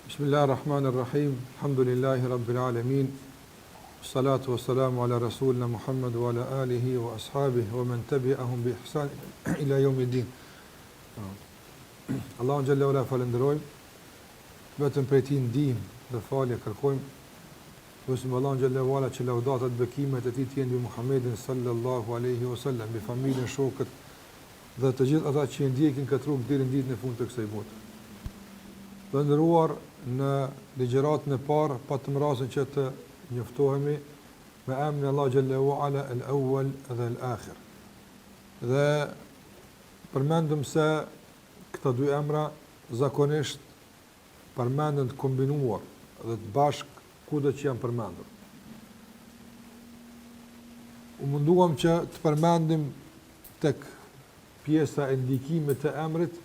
Bismillahirrahmanirrahim. Alhamdulillahi rabbil alamin. Salatu wassalamu ala rasulina Muhammad wa ala alihi wa ashabihi wa man tabi'ahum bi ihsan ila yawmiddin. Allahu xhalla wala falenderojm. Vetëm prej tij ndihmë dhe falje kërkojm. Lutim Allahu xhalla wala që laudatat bekimet e tij të jenë mbi Muhammedin sallallahu alaihi wasallam, mbi familjen, shokët dhe të gjithë ata që ndjekin këtë rrugë deri në ditën e fundit të kësaj bote. Të nderuar në ligjëratën e parë patëm rastin që të njoftohemi me emrin Allah xhallahu ala al-awwal dhe al-akhir. Dhe përmendëm se këta dy emra zakonisht përmenden të kombinuar dhe të bashk kudo që janë përmendur. U munduam që të përmendim tek pjesa e ndikimit të emrit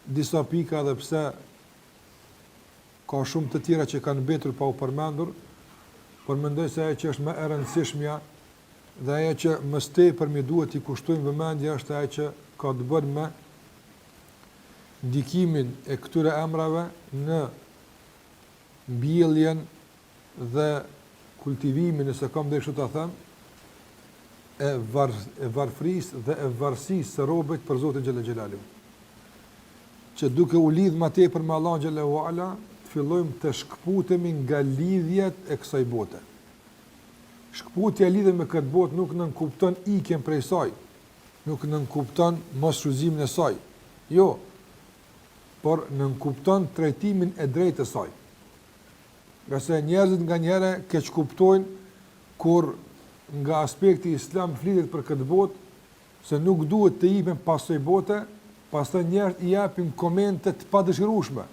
disa pika dhe pse ka shumë të tjera që kanë mbetur pa u përmendur, por mendoj se ajo që është më e rëndësishmja dhe ajo që më së tepërmi duhet t'i kushtojmë vëmendje është ajo që ka të bëjë me ndikimin e këtyre emrave në mbjelljen dhe kultivimin, nëse kam dhe kështu ta them, e varfërisë dhe e varësisë së robët për Zotin xhalla xhelalu. Që duke u lidh më tepër me Allahun xhallahu ala, fillojmë të shkputemi nga lidhjet e kësaj bote. Shkputja e lidhur me këtë botë nuk nënkupton ikjen prej saj, nuk nënkupton mos shfrytëzimin e saj. Jo, por nënkupton trajtimin e drejtë të saj. Qase njerëzit nganjëherë keq kuptojnë kur nga aspekti islam flitet për këtë botë se nuk duhet të jepen pas kësaj bote, pastaj njerëzit i japin komente të padëshirueshme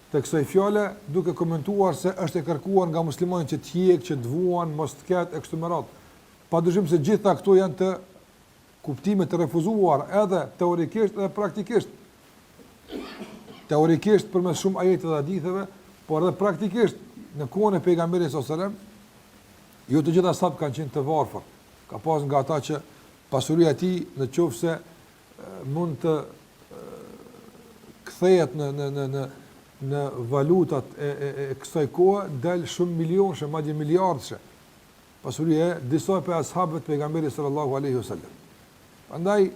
të kësaj fjale, duke komentuar se është e kërkuar nga muslimanët që të hiqen, që të vuan, mos të ketë e kështu me radhë. Padyshim se gjitha këto janë të kuptime të refuzuar edhe teorikisht edhe praktikisht. Teorikisht përmes shumë ajete dhe haditheve, por edhe praktikisht në kohën e pejgamberit sallallahu alajhi wasallam, jo të gjitha sahabët kanë qenë të varfër. Ka pas nga ata që pasuria e tij nëse mund të kthehet në valutat e kësaj kohe del shumë milionëshe, madje miliardëshe. Pasuria e disa për ashabët pejgamberit sallallahu alaihi wasallam. Prandaj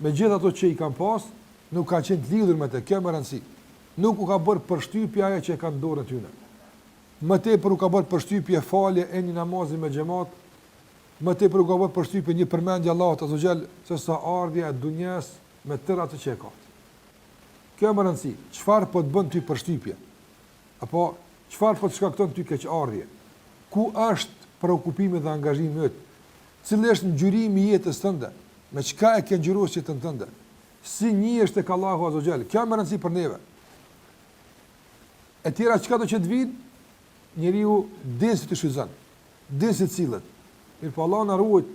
me gjithë ato që i kanë pas, nuk kanë qenë të lidhur me të, kjo më rëndësi. Nuk u ka bërë përshtypje ajo që e kanë dorën tyne. Më tepër u ka bërë përshtypje falje e një namazi me xhamat, më tepër u ka bërë përshtypje një përmendje Allahut azza xal, se sa ardhja e dunjas me tërë ato që e ka. Kjo më rëndësi, çfarë po të bën ty përshtypje? Apo çfarë po të shkakton ty keqardhje? Ku është preokupimi dhe angazhimi yt? Cili është ngjyrimi i jetës tënde? Me çka e ke ngjyruar jetën tënde? Si njihesh tek Allahu azza xal? Kjo më rëndësi për neve. E tjera çka do që të vinë, njeriu din se të shfrytëzon, din se cilët. Mirpo Allah na ruaj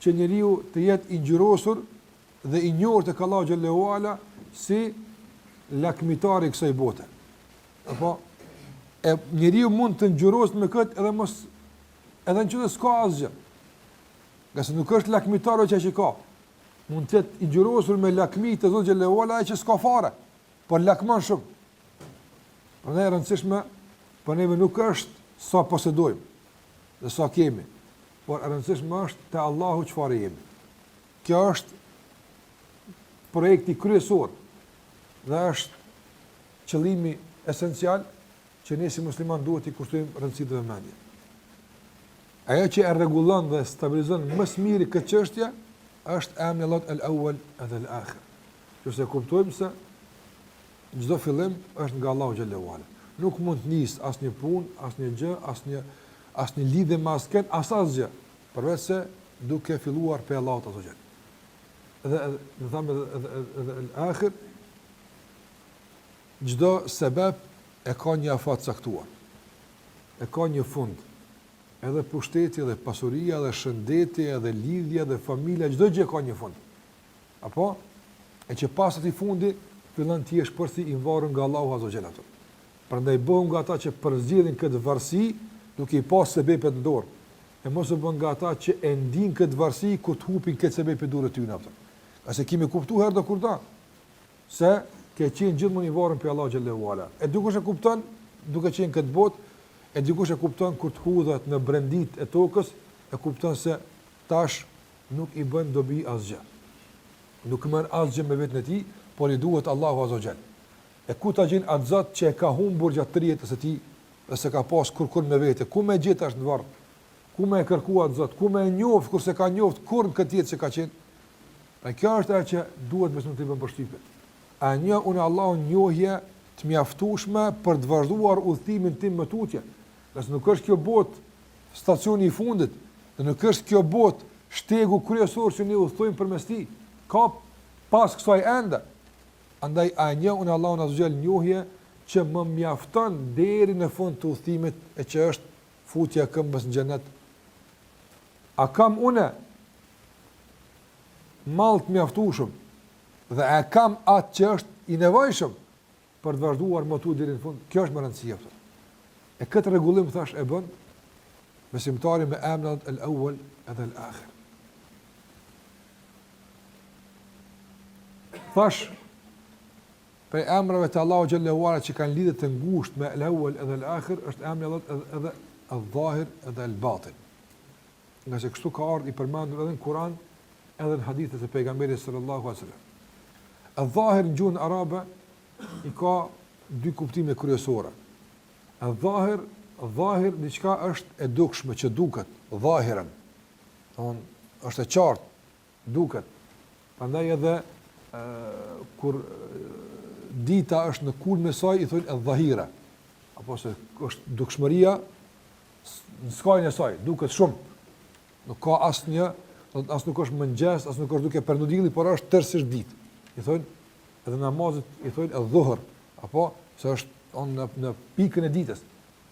që njeriu të jetë i ngjyrosur dhe i njohur tek Allahu xhallahu ala si lakmitari i kësaj bote. Apo njeriu mund të ngjyrohet me këtë edhe në çdo s'ka asgjë. Qase nuk është lakmitari që ka. Mund të jetë i ngjyrosur me lakmi të Zotit xhallahu ala që s'ka fare, por lakmon shumë. Prandaj e rëndësishme për neve nuk është sa posedojmë dhe sa kemi, por e rëndësishme është te Allahu çfarë jemi. Kjo është projekti kryesor dhe është qëllimi esencial që ne si musliman duhet i kushtojmë rëndësi dhe vëmendje. Ajo që e rregullon dhe stabilizon më së miri këtë çështje është emri Allahut al-awwal dhe al-akhir. Qëse kuptojmë se çdo fillim është nga Allahu xhallahu ala. Nuk mund të nis asnjë punë, asnjë gjë, asnjë lidhje me askën, asgjë, përveç se duke filluar pe Allahut azza xal. Dhe thamë edhe al-akhir, çdo sebeb e ka një afat caktuar. E ka një fund. Edhe pushteti, edhe pasuria, edhe shëndeti, edhe lidhja, edhe familja, çdo gjë ka një fund. Apo e që pas atij fundi fillon të jesh përsi i varur nga Allahu azza xal. Prandaj bëhu nga ata që përzgjedhin këtë varësi duke i pas sebepet në dorë. E mos u bën nga ata që e ndin këtë varësi ku të hupin këtë sebepet dorë ty natë. Qase kemi kuptuar herë do kurda se ke qenë gjithmonë i varur për Allah xhallahu ala. E dikush e kupton duke qenë këtë botë, e dikush e kupton kur të hudhet në brendit e tokës, e kupton se tash nuk i bën dobi asgjë. Nuk merr asgjë me vetën e tij, por i duhet Allahu azza xal. E ku ta gjen atë Zot që e ka humbur gjatë të jetës së tij, dhe se ka pas kurrë me vete, ku më gjet tash në varr? Ku më kërkua atë Zot? Ku më njoft kurse ka njoft kurrë këtë jetë që ka qenë? Pra kjo është ajo që duhet me të bën përshtypje. A një unë Allahu njohje të mjaftueshme për të vazhduar udhëtimin tim më tutje. Nëse nuk është kjo botë stacioni i fundit, dhe nuk është kjo botë shtegu kryesor që ne udhtojmë përmes tij, ka pas kësaj ende. Andaj a një unë Allahu na zgjel njohje që më mjafton deri në fund të udhëtimit, e që është futja këmbës në xhenet. A kam unë mall të mjaftueshëm dhe a kam atë që është i nevojshëm për të vazhduar më tu deri në fund? Kjo është më rëndësia. E këtë rregullim thash e bën besimtari me emrat el-awwal edhe el-akhir. Thash për emrave të Allahu xhallahu ala që kanë lidhje të ngushtë me el-awwal edhe el-akhir është emri edhe el-zahir edhe el-batin. Nga se kështu ka ardhur i përmendur edhe në Kur'an edhe në hadithet e pejgamberit sallallahu alaihi wasallam. El-zahir në gjuhën arabe i ka dy kuptime kryesore. El-zahir diçka është e dukshme që duket, zahiran. Është e qartë, duket. Prandaj edhe kur dita është në kulmin e saj i thonë el-zahira. Apo se është dukshmëria në skajin e saj, duket shumë. Nuk ka asnjë, as nuk është mëngjes, as nuk është duke perndudilli, por është tërësisht ditë. I thonë edhe namazit i thonë el-dhuhr, apo se është në pikën e ditës.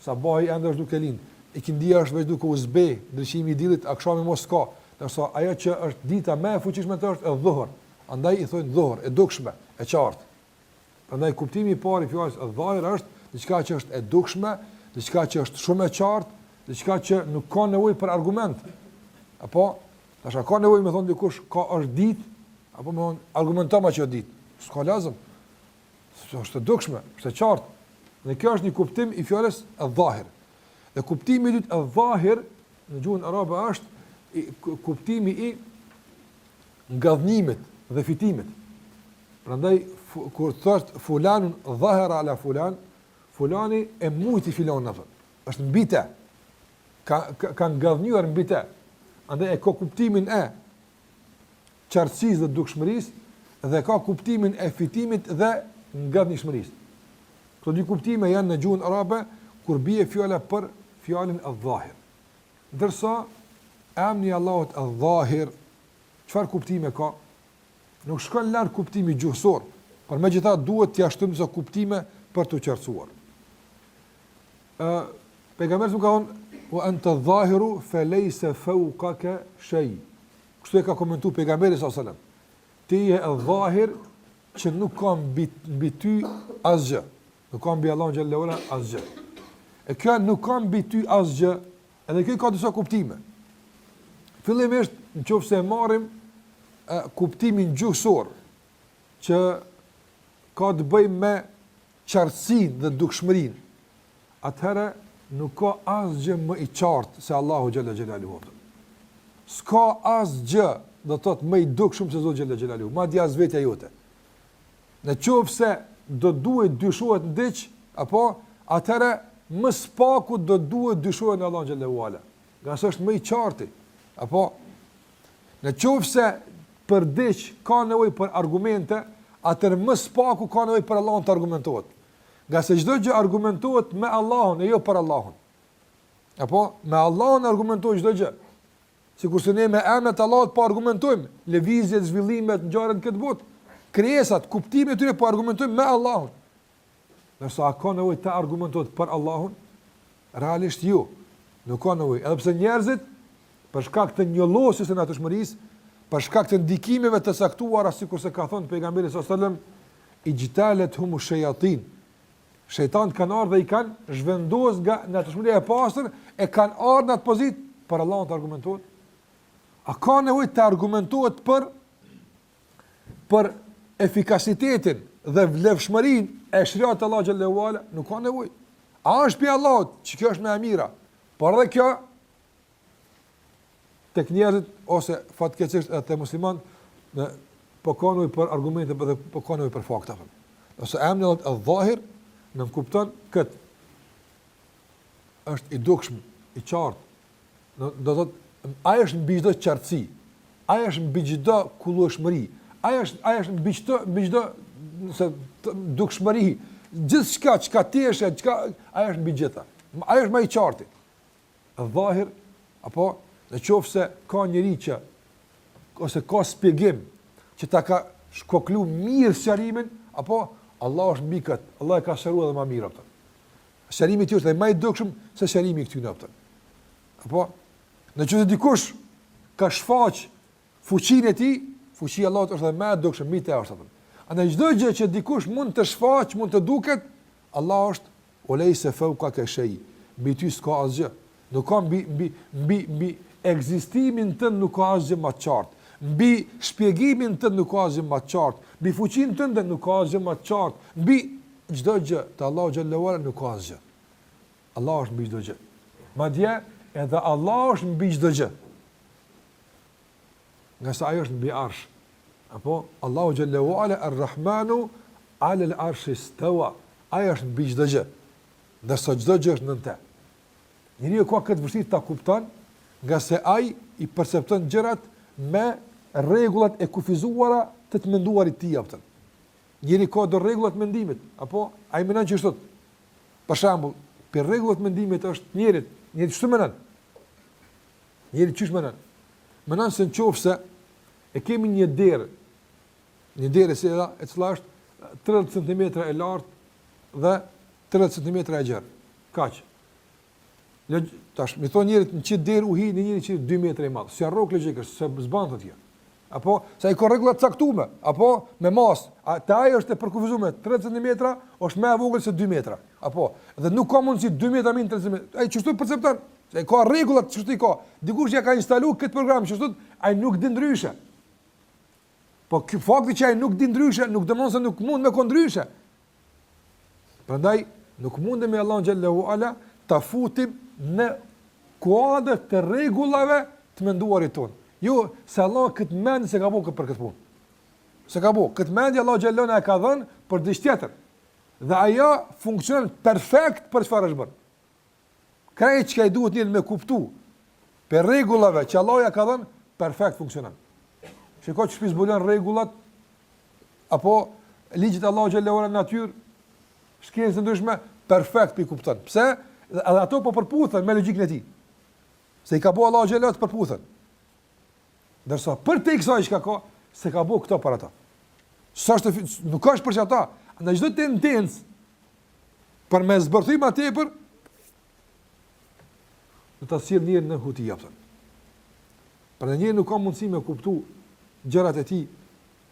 Sabahi ende është duke lind. Ikindia është veç duke u zbe, ndryshimi i diellit, akşami mos ka. Dorso ajo që është dita më e fuqishme të është el-dhuhr. Andaj i thonë dhuhr, e dukshme, e qartë. Prandaj kuptimi i parë i fjalës el-zahir është diçka që është e dukshme, diçka që është shumë e qartë, diçka që nuk ka nevojë për argument. Apo tash ka nevojë më thon dikush ka është ditë, apo më thon argumento ma që është ditë. S'ka lazëm. Është e dukshme, është e qartë. Dhe kjo është një kuptim i fjalës el-zahir. Dhe kuptimi i dytë el-zahir në gjuhën arabe është kuptimi i ngadhnimit dhe fitimit. Prandaj kur thot fulanun dhahara ala fulan, fulani e mujti filanin atë. Është mbi të. Ka ngadhnyer mbi të. Andaj e ka kuptimin e qartësisë dhe dukshmërisë dhe ka kuptimin e fitimit dhe ngadhnishmërisë. Këto dy kuptime janë në gjuhën arabe kur bie fjala për fjalën el-zahir. Ndërsa emri i Allahut el-zahir, çfarë kuptime ka? Nuk shkon larg kuptimi gjuhësor, por megjithatë duhet t'ia shtojmë disa kuptime për t'u qartësuar. Pejgamberi ka thonë wa anta adh-dhahiru fa laysa fawqaka shay. Kështu e ka komentuar pejgamberi sallallahu alajhi wasallam. Ti je el-zahir që nuk ka mbi ty asgjë. Nuk ka mbi Allahun xhallahu ala asgjë. E kjo nuk ka mbi ty asgjë, edhe kjo ka disa kuptime. Fillimisht, nëse e marrim kuptimin gjuhësor që ka të bëjë me qartësinë dhe dukshmërinë, atëherë nuk ka asgjë më i qartë se Allahu xhalla xhelaluhu. S'ka asgjë do të thotë më i dukshëm se Zoti xhalla xhelaluhu, madje as vetja jote. Nëse do duhet dyshohet ndiq, apo atëherë më spaku do duhet dyshohet në Allahu xhalla xhelaluhu. Nga është më i qartë. Apo nëse për diç ka nevojë për argumente, atëherë më spaku ka nevojë për Allahun të argumentohet. Nga se çdo gjë argumentohet me Allahun e jo për Allahun. Apo me Allahun argumentohet çdo gjë. Sikurse ne me emrat e Allahut po argumentojmë lëvizjet, zhvillimet, ngjarjet këtë botë, krijesat, kuptimet e tyre po argumentojmë me Allahun. Nëse ka nevojë të argumentohet për Allahun, realisht jo, nuk ka nevojë. Edhe pse njerëzit për shkak të njollosjes së natyrshmërisë, për shkak të ndikimeve të saktuara, sikurse ka thënë pejgamberi sallallahu alajhi wasallam, ijtalathum ash-shayatin. Shejtanët kanë ardhur dhe i kanë zhvendosur nga natyrshmëria e pastër, e kanë ardhur në atë pozitë për Allahun të argumentohet. A ka nevojë të argumentohet për efikasitetin dhe vlefshmërinë e shariat Allah xhallahu ala, nuk ka nevojë. A është për Allahut që kjo është më e mira? Por edhe kjo tek njerëzit ose fatkeqësisht edhe te muslimanët po kanë për argumente dhe po kanë për fakte. Ose emri e dhahir në kupton kët është i dukshëm, i qartë. Do të thotë ai është mbi çdo qartësi, ai është mbi çdo kullueshmëri, ai është mbi çdo nëse dukshmëri, gjithçka çka ti është, çka ai është mbi gjitha. Ai është më i qartë. Dhahir apo nëse ka njëri që ose ka shpjegim që ta ka shkoklu mirë sqarimin, apo Allah është mbi kët, Allah e ka shëruar edhe më mirë atë. Shërimi i tij është më i dukshëm se shërimi i këtij natë. Apo nëse dikush ka shfaq fuqinë e tij, fuqia e Allahut është më e dukshëm mbi të ashtu. Andaj çdo gjë që dikush mund të shfaq, mund të duket, Allah është olejse fauka ka shay. Mbi ty s'ka asgjë. Nuk ka mbi ekzistimin tënd nuk ka asgjë më të qartë. Mbi shpjegimin tënd nuk ka asgjë më të qartë. Mbi fuqinë tënde nuk ka asgjë më të qartë. Mbi çdo gjë te Allahu xhallahu ala nuk ka asgjë. Allah është mbi çdo gjë. Madje edhe Allah është mbi çdo gjë. Nga sa ajo është mbi arsh. Apo Allahu xhallahu ala ar-Rahmanu ala al-arsh istawa. Ai është mbi çdo gjë. Ndërsa çdo gjë është nën te. Njeriu ka këtë vështirësi ta kupton, nga se ai i percepton gjërat me rregullat e kufizuara të menduarit të tij aftën. Njëri ka do rregullat e mendimit, apo ai mendon që është. Për shembull, për rregullat e mendimit është njëri çfarë mendon? Njëri çish mendon? Mendon se nëse e kemi një derë e cila është 30 cm e lartë dhe 30 cm e gjerë. Kaq. Tash më thonë njerit në çit derë u hi në njëri që 2 metra i madh. Si arrok logjikisht, se zban të tjerë. Apo sa i ka rregulla të caktuara, apo me mas, te ai është e përkufizuar 30 cm, është më e vogël se 2 metra. Apo dhe nuk ka mundësi 2 metra më 30 cm. Ai çështu percepton, se ka rregulla çështu i ka. Dikush ja ka instaluar këtë program, çështu ai nuk di ndryshe. Po ky fakti që ai nuk di ndryshe, nuk domon se nuk mund me kondryshe. Prandaj nuk mundem me Allahu xhallahu ala ta futim në kuadër të rregullave të menduarit tonë. Jo, se Allah këtë mendje se ka bëu për këtë punë. Se ka bëu, këtë mendje Allah xhallahu na ka dhënë për diçka tjetër. Dhe ajo funksionon perfekt për çfarë është bërë. Krejt që i duhet njëri me kuptu për rregullave që Allah ja ka dhënë, perfekt funksionon. Shikoj që shpiz zbulon rregullat apo ligjet e Allah xhallahu në natyrë, shkencë ndryshme, perfekt i kupton. Pse? Edhe ato po përputhen me logjikën e tij. Se i ka bëu Allahu xhallahu të përputhen. Ndërsa për te kësaj çka ka, se ka bëu këto për ata. S'është nuk ka për çata. Ndaj çdo tendencë për me zbërthim më tepër do ta sjell njërin në huti japën. Për njëri nuk ka mundësi me kuptu gjërat e tij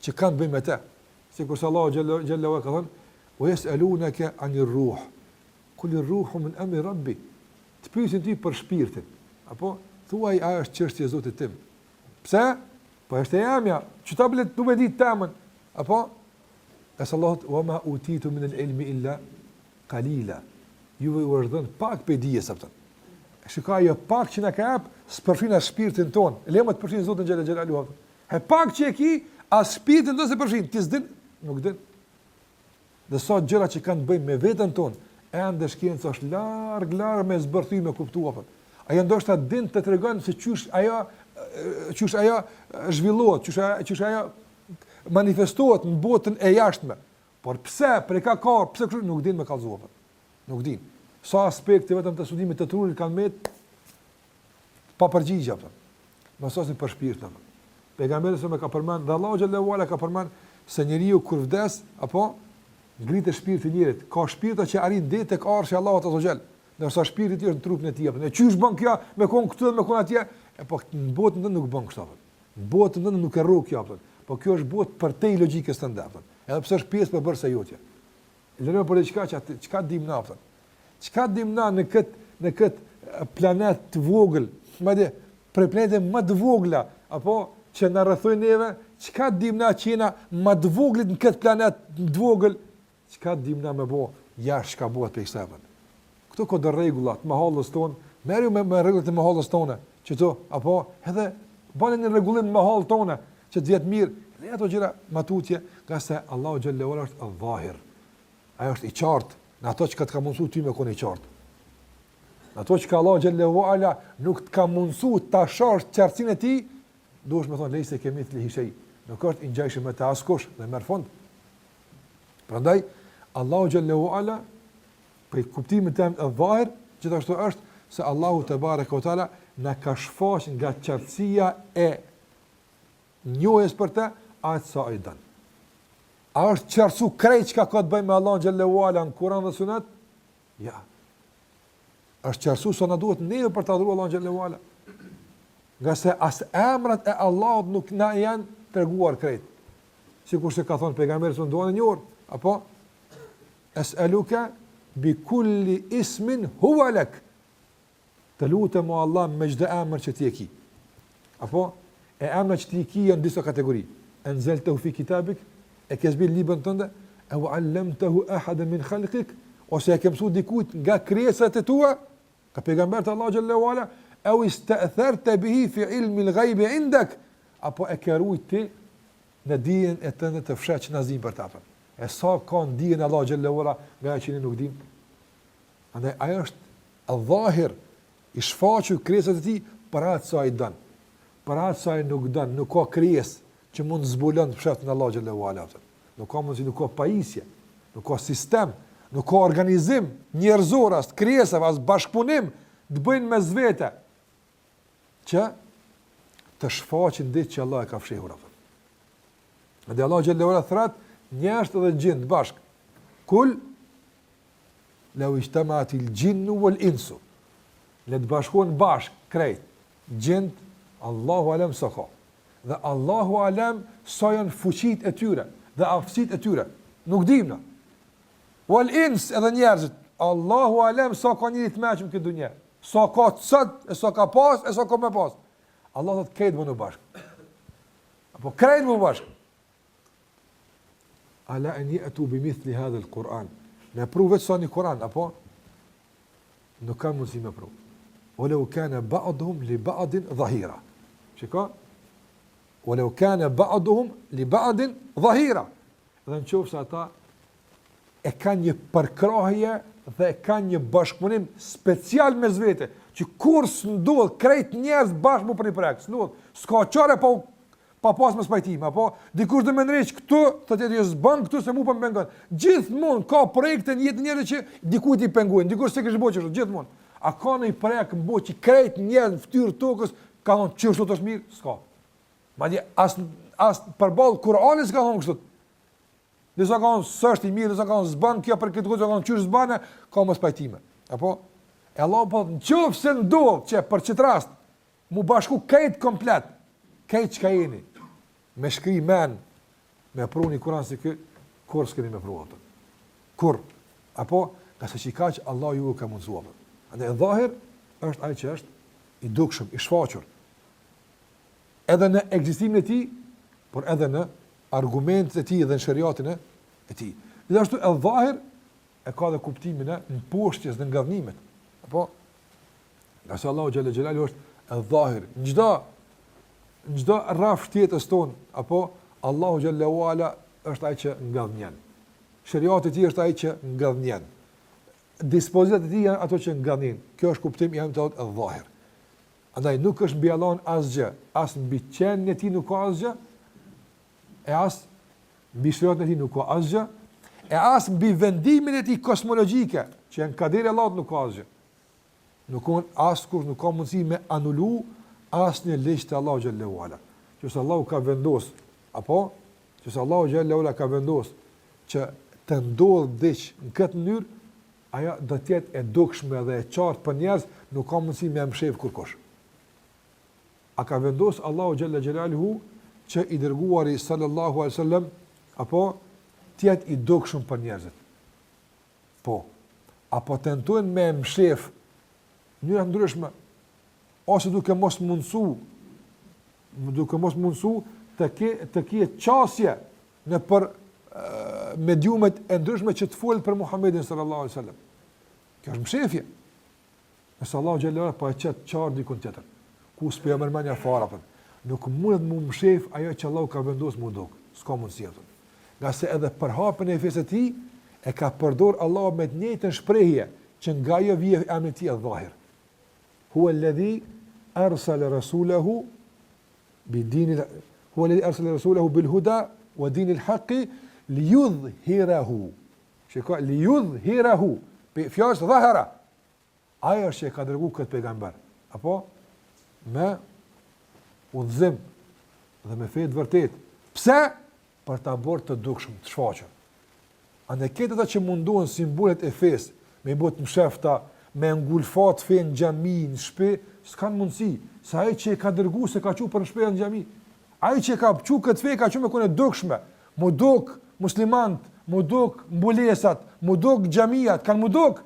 që kanë bëjmë me të. Sikur se Allahu xhallahu ka thënë: "Wa yas'alunaka 'anir ruh." Kulli ruhu min amri rabbi. Të pyesin ti për shpirtin. Apo thuaj a është çështje e Zotit tim. Pse? Po është e jamja. Që ta blet nuk e di temën. Apo Allahu wa ma utitu min al-ilmi illa qalila. Ju u është dhënë pak për dije sa. Shikoj jo pak që na ka jap, s'përfshin as shpirtin ton. Lema të përfshin Zotin xhallahu xhelalu. He pak që e ki, as shpirtin do se përfshin. Ti s'din, nuk din. Dhe sa gjëra që kanë të bëjnë me veten ton, ende shkenca është larg me zbërthim me kuptuar. Ajo ndoshta din të tregon se çysh ajo zhvillohet, çysh ajo manifestohet në botën e jashtme. Por pse, pse kështu nuk din me kallëzuar. Nuk din. Sa aspekte vetëm të studimit të trurit kanë me pa përgjigje apo. Mos osin për shpirtin. Pejgamberi sa më ka përmend, dhe Allahu xhallahu ala ka përmend se njeriu kur vdes apo ngritë shpirti i njerit, ka shpirta që arrin deri tek arshi Allahut azza xal. Ndërsa shpirti i është në trupin e tij. Ne çysh bën kjo me kon këtu dhe me kon atje? Po në botën tonë nuk bën kështu. Në botën tonë nuk e rro kjo apo. Po kjo është botë për te logjikës së ndapën. Edhe pse është pjesë për bërsa jotja. Lëre për diçka që çka dim na apo. Çka dim na në kët planet të vogël, madje për planete më të vogla apo që na rrethojnë neve, çka dim na që jena më të vogël në këtë planet, të vogël, çka dim na më bë, jashtë çka bëhet për kësaj. Këto ka rregulla të mahallës tonë, merru me rregullat e mahallës tonë, që to apo edhe bëni një rregullim të mahallës tonë, që të jetë mirë. Dhe ato gjëra matutje, nga se Allahu xhallahu ala është al-zahir. Ai është i qartë, në ato që ka mundsuar ty me kon i qartë. Në ato që Allahu xhallahu ala nuk të ka mundsuar ta shohësh qartësinë e tij, duhesh me thonë lejse kemi të lihishej. Nuk është i ngjashëm me të askush dhe merr fund. Prandaj Allahu xhallahu ala për kuptimin tim e zahir, gjithashtu është se Allahu te bareka o taala na ka shfaq nga qartësia e njohjes për të atë sa i dën. A është qartësu krejt që ka të bëjmë me Allah xhallahu ala në Kur'an dhe Sunet? Ja. Është qartësu sa na duhet neve për të adhuruar Allah xhallahu ala. Nga se as emrat e Allahut nuk na janë treguar krejt. Sikur se ka thonë pejgamberi son duan një orë, apo es'aluka bi kulli ismin huwa lak. Të lutem o Allah me çdo emër që ti e ke. Apo e emra që ti i ki janë disa kategori. Enzeltehu fi kitabik, e ke zbil libën tënde, e u allemtehu ahada min khalqik, ose e ke mësu dikujt nga krijesat e tua, ka pejgamberi Allah xhallahu ala, e u ista'tharta bihi fi ilmi al-ghaibi indak, apo e ke ruajt ti në dijen e tënde të fshehtë që na zin për ta. E sa ka dijen Allah xhallahu ala nga që ne nuk dim. Andaj ai është al-zahir, i shfaqur krijesat e tij për atë sa i don. Për atë sa i nuk dënë, nuk ka krijes që mund të zbulon të fshetë në Allah xhallahu ala. Nuk ka mundësi, nuk ka pajisje, nuk ka sistem, nuk ka organizim njerëzor, as krijesave, as bashkëpunim të bëjnë mes vete që të shfaqin ditë që Allah e ka fshehur. Dhe Allah xhallahu ala thret njerëz dhe gjin bashk. Kul law ijtama'atil jinnu wal insu. Le të bashkohen bashk krejt, gjint, Allahu alem sa ka. Dhe Allahu alem sa janë fuqit e tyre dhe aftësit e tyre. Nuk dim na. Wal ins edhe njerëzit, Allahu alem sa ka njëri të mëshëm këtë dunjë. Sa ka sot, e sa ka pas, e sa ka më pas. Allah do të ketë më në bashk. Apo krejt më bashk. Ala an yatu bimithli hadha alquran. Me provë sa në Kur'an apo nuk ka mundësi me provë. Walau kana ba'dhum li ba'din dhahira. Shiko? Walau kana ba'dhum li ba'din dhahira. Dhe nëse ata e kanë një përkrahje dhe e kanë një bashkëpunim special mes vete, që kur s'ndodh krejt njerëz bashkë për një projekt, s'ndodh, s'ka çare pa pas mos pajtim, apo dikush do më ndreq këtu, thotë ti s'bën këtu se mua po më pengon. Gjithmonë ka projekte në jetë njerëz që dikujt i pengojnë, dikush se kish bëjë gjithmonë. A ka një projekt mbo që krejt njerëz në fytyrë tokës ka thonë çështo të mirë, s'ka. Madje as përballë Kur'anit s'ka thonë kështu. Disa ka thonë s'është i mirë, disa ka thonë s'bën kjo për këtë gjë, ka thonë çysh s'bën, ka mos pajtime. Apo e Allah po nëse ndodh që për çet rast mu bashku krejt komplet, krejt çka jeni, me shkri men, me pruni Kur'an se kë kur s'keni me pru atë. Kur apo ka se çikaq Allah ju ka mundsuar. Andaj dhahir është ai që është i dukshëm, i shfaqur. Edhe në ekzistimin e tij, por edhe në argumentet e tij dhe në shariatin e tij. Gjithashtu e dhahir e ka dhe kuptimin e mposhtjes dhe ngadhnimet. Apo nga se Allahu xhallahu xhelalu është e dhahir. Në çdo rraf tjetës ton, apo Allahu xhallahu ala është ai që ngadhnjen. Shariati i tij është ai që ngadhnjen. Dispozitat e tij janë ato që ngadhin. Kjo është kuptimi i të dhahir. Andaj nuk është mbi Allahun asgjë, as mbi qenin e tij nuk ka asgjë, e as mbi shariatin e tij nuk ka asgjë, e as mbi vendimin e tij kosmologjike, që janë kaderi Allahut nuk ka asgjë. Nuk ka askush nuk ka mundësi me anulu asnjë ligj të Allahu xhallahu ala. Qëse Allahu ka vendos, apo qëse Allahu xhallahu ala ka vendos që të ndodhë diç në këtë mënyrë, ajo do të jetë e dukshme dhe e qartë për njerëz, nuk ka mundësi me mshef kurkosh. A ka vendos Allahu xhalla xhelaluhu që i dërguari sallallahu alaihi wasallam apo të jetë i dukshëm për njerëzit? Po. Apo tentojnë me mshef në mënyra ndryshme ose duke mos mundsu të ketë qasje në për mediumet e ndryshme që të folën për Muhammedin sallallahu alaihi wasallam. Kjo është mshefje. Nëse Allahu xhallahu pa e qetë qartë dikun tjetër, ku s'po mërmendja fara apo. Nuk mundet mu mshef ajo që Allahu ka vendosur mu dok. S'ka mundësi atë. Nga se edhe për hapën e fesë të tij e ka përdor Allahu me të njëjtën shprehje që nga ajo vjen emri i tij al-Zahir. Huwa alladhi arsala rasulahu bidin huwa alladhi arsala rasulahu bil huda wa din al-haqq liyudhhirahu. Shikoj liyudhhirahu. Fjala dhahara. Ajo që ka dërguar këtë pejgamber. Apo me udhëzim dhe me fe të vërtet. Pse? Për ta bërë të dukshëm, të shfaqur. Ande këtë ata që munduan simbolet e fesë, me i bot mshefta, me ngulfat fe në xhami, në shtëpi, s'kan mundësi. Sa ai që e ka dërguar se ka qenë për në shtëpi në xhami. Ai që ka qenë këtë fe ka qenë me kone dukshme. Mu duk muslimant, mu duk mbulesat, mu duk xhamiat, kanë mu duk.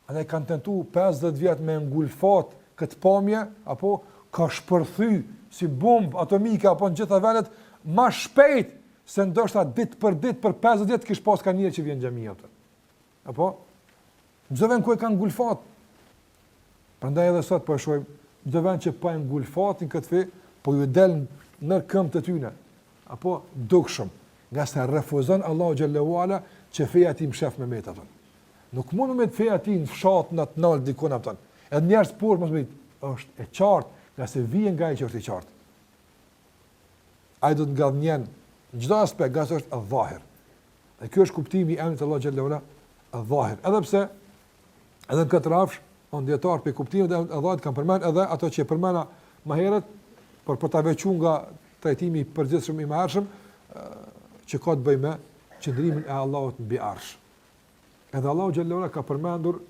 Ande kanë tentu 50 vjet me ngulfat këtë pamje, apo ka shpërthy si bombë atomike apo në gjitha vendet ma shpejt se ndoshta ditë për 50 ditë kish pas ka njëri që vjen në xhami atë. Apo çdo vend ku e kanë ngulfat. Prandaj edhe sot po e shohim çdo vend që pa ngulfatin këtë fe, po ju del në këmbë të tyre. Apo dukshëm, nga sa refuzon Allahu xhallahu ala që feja ti mshef me met atë. Nuk mund me feja ti në fshat në të nalt dikon atë. Edhe njerëz por mos me është e qartë, nga se vjen nga ai që është i qartë. Ai do të ngadhnjen në çdo aspekt, nga se është al-Zahir. Dhe ky është kuptimi i emrit Allah xhallahu ala, al-Zahir. Edhe pse edhe në këtë rafsh, on dietar pe kuptimin e Allahut kanë përmend edhe ato që e përmenda më herët, por për ta veçuar nga trajtimi i përgjithshëm i mëhershëm, që ka të bëjë me qëndrimin e Allahut mbi Arsh. Edhe Allahu xhallahu ala ka përmendur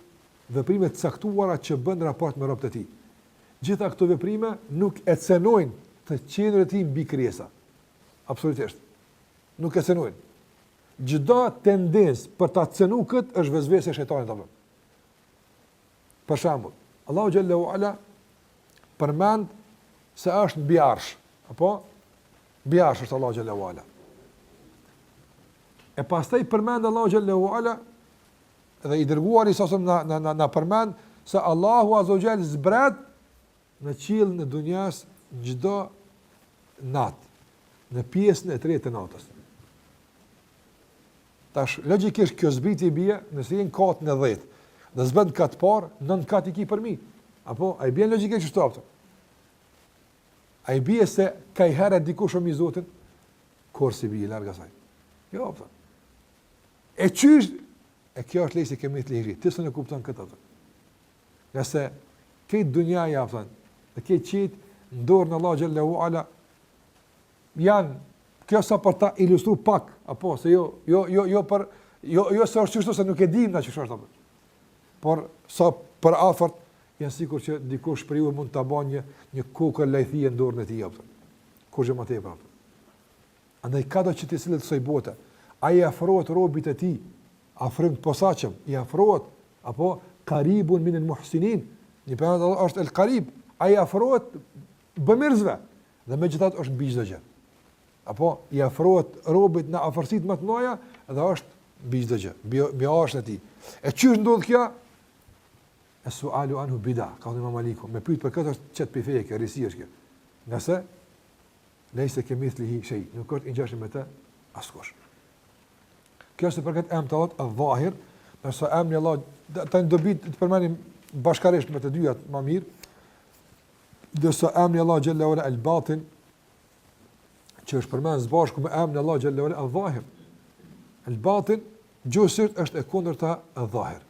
veprime të caktuara që bën raport me robët e tij. Gjitha këto veprime nuk e cenojnë të qendrën e tij mbi krijesa. Absolutisht. Nuk e cenojnë. Çdo tendencë për ta cenuar këtë është vezvese e shejtanit apo. Për shembull, Allahu xhallahu ala përmend se është mbi Arsh, apo mbi Arsh është Allahu xhallahu ala. E pastaj përmend Allahu xhallahu ala dhe i dërguari sa na përmend se Allahu azza wa jall zbrat në qiell në dunjas çdo natë, në pjesën e tretë të natës. Tash logjikisht kjo zbritje bie nëse jeni kat në 10, dhe zbën kat parë, 9 kat i ki për mi. Apo ai bie logjikisht çfarë thotë? Ai bie se ka i herë dikush i Zotin, kurse bie larg asaj. Jo, po. E çysh e kjo është lejse kemi të liri, ti s'e kupton këtë atë. Nga se këtë dunja japën, dhe këtë qitë në dorë në Allah xhallahu ala, janë, kjo sa për ta ilustru pak, apo, se jo se është qështu se nuk e dim nga që është apo. Por sa për afërt, janë sikur që dikush për ju mund të ban një kokër lajthije në dorën e tij apo. Kur që më tepër apo. Andaj kado që të cilët soi bote, ai afrohet robit e tij, afrim të posaçëm, i afrohet apo qaribun min al-muhsinin. Një përmend është el-qarib, ai afrohet bëmirësve dhe megjithatë është mbi çdo gjë. Apo i afrohet robit në afërsitë më të mëdha dhe është mbi çdo gjë, mbi arshën e tij. E çysh ndodh kjo? Es-su'alu anhu bid'a, ka thënë Imam Maliku. Me pyet për këtë është çet pifej kjo, risi është kjo. Nëse lejse kemithlihi shay, nuk është i ngjashëm me të askush. Kjo është për këtë emër të Allahut al-Zahir, nëse emri Allah tani dobi të përmendim bashkarisht me të dyja më mirë. Dërsa emri Allah xhallahu ala al-Batin, që është përmendur së bashku me emrin Allah xhallahu ala al-Zahir. Al-Batin gjithsesi është e kundërta al-Zahir.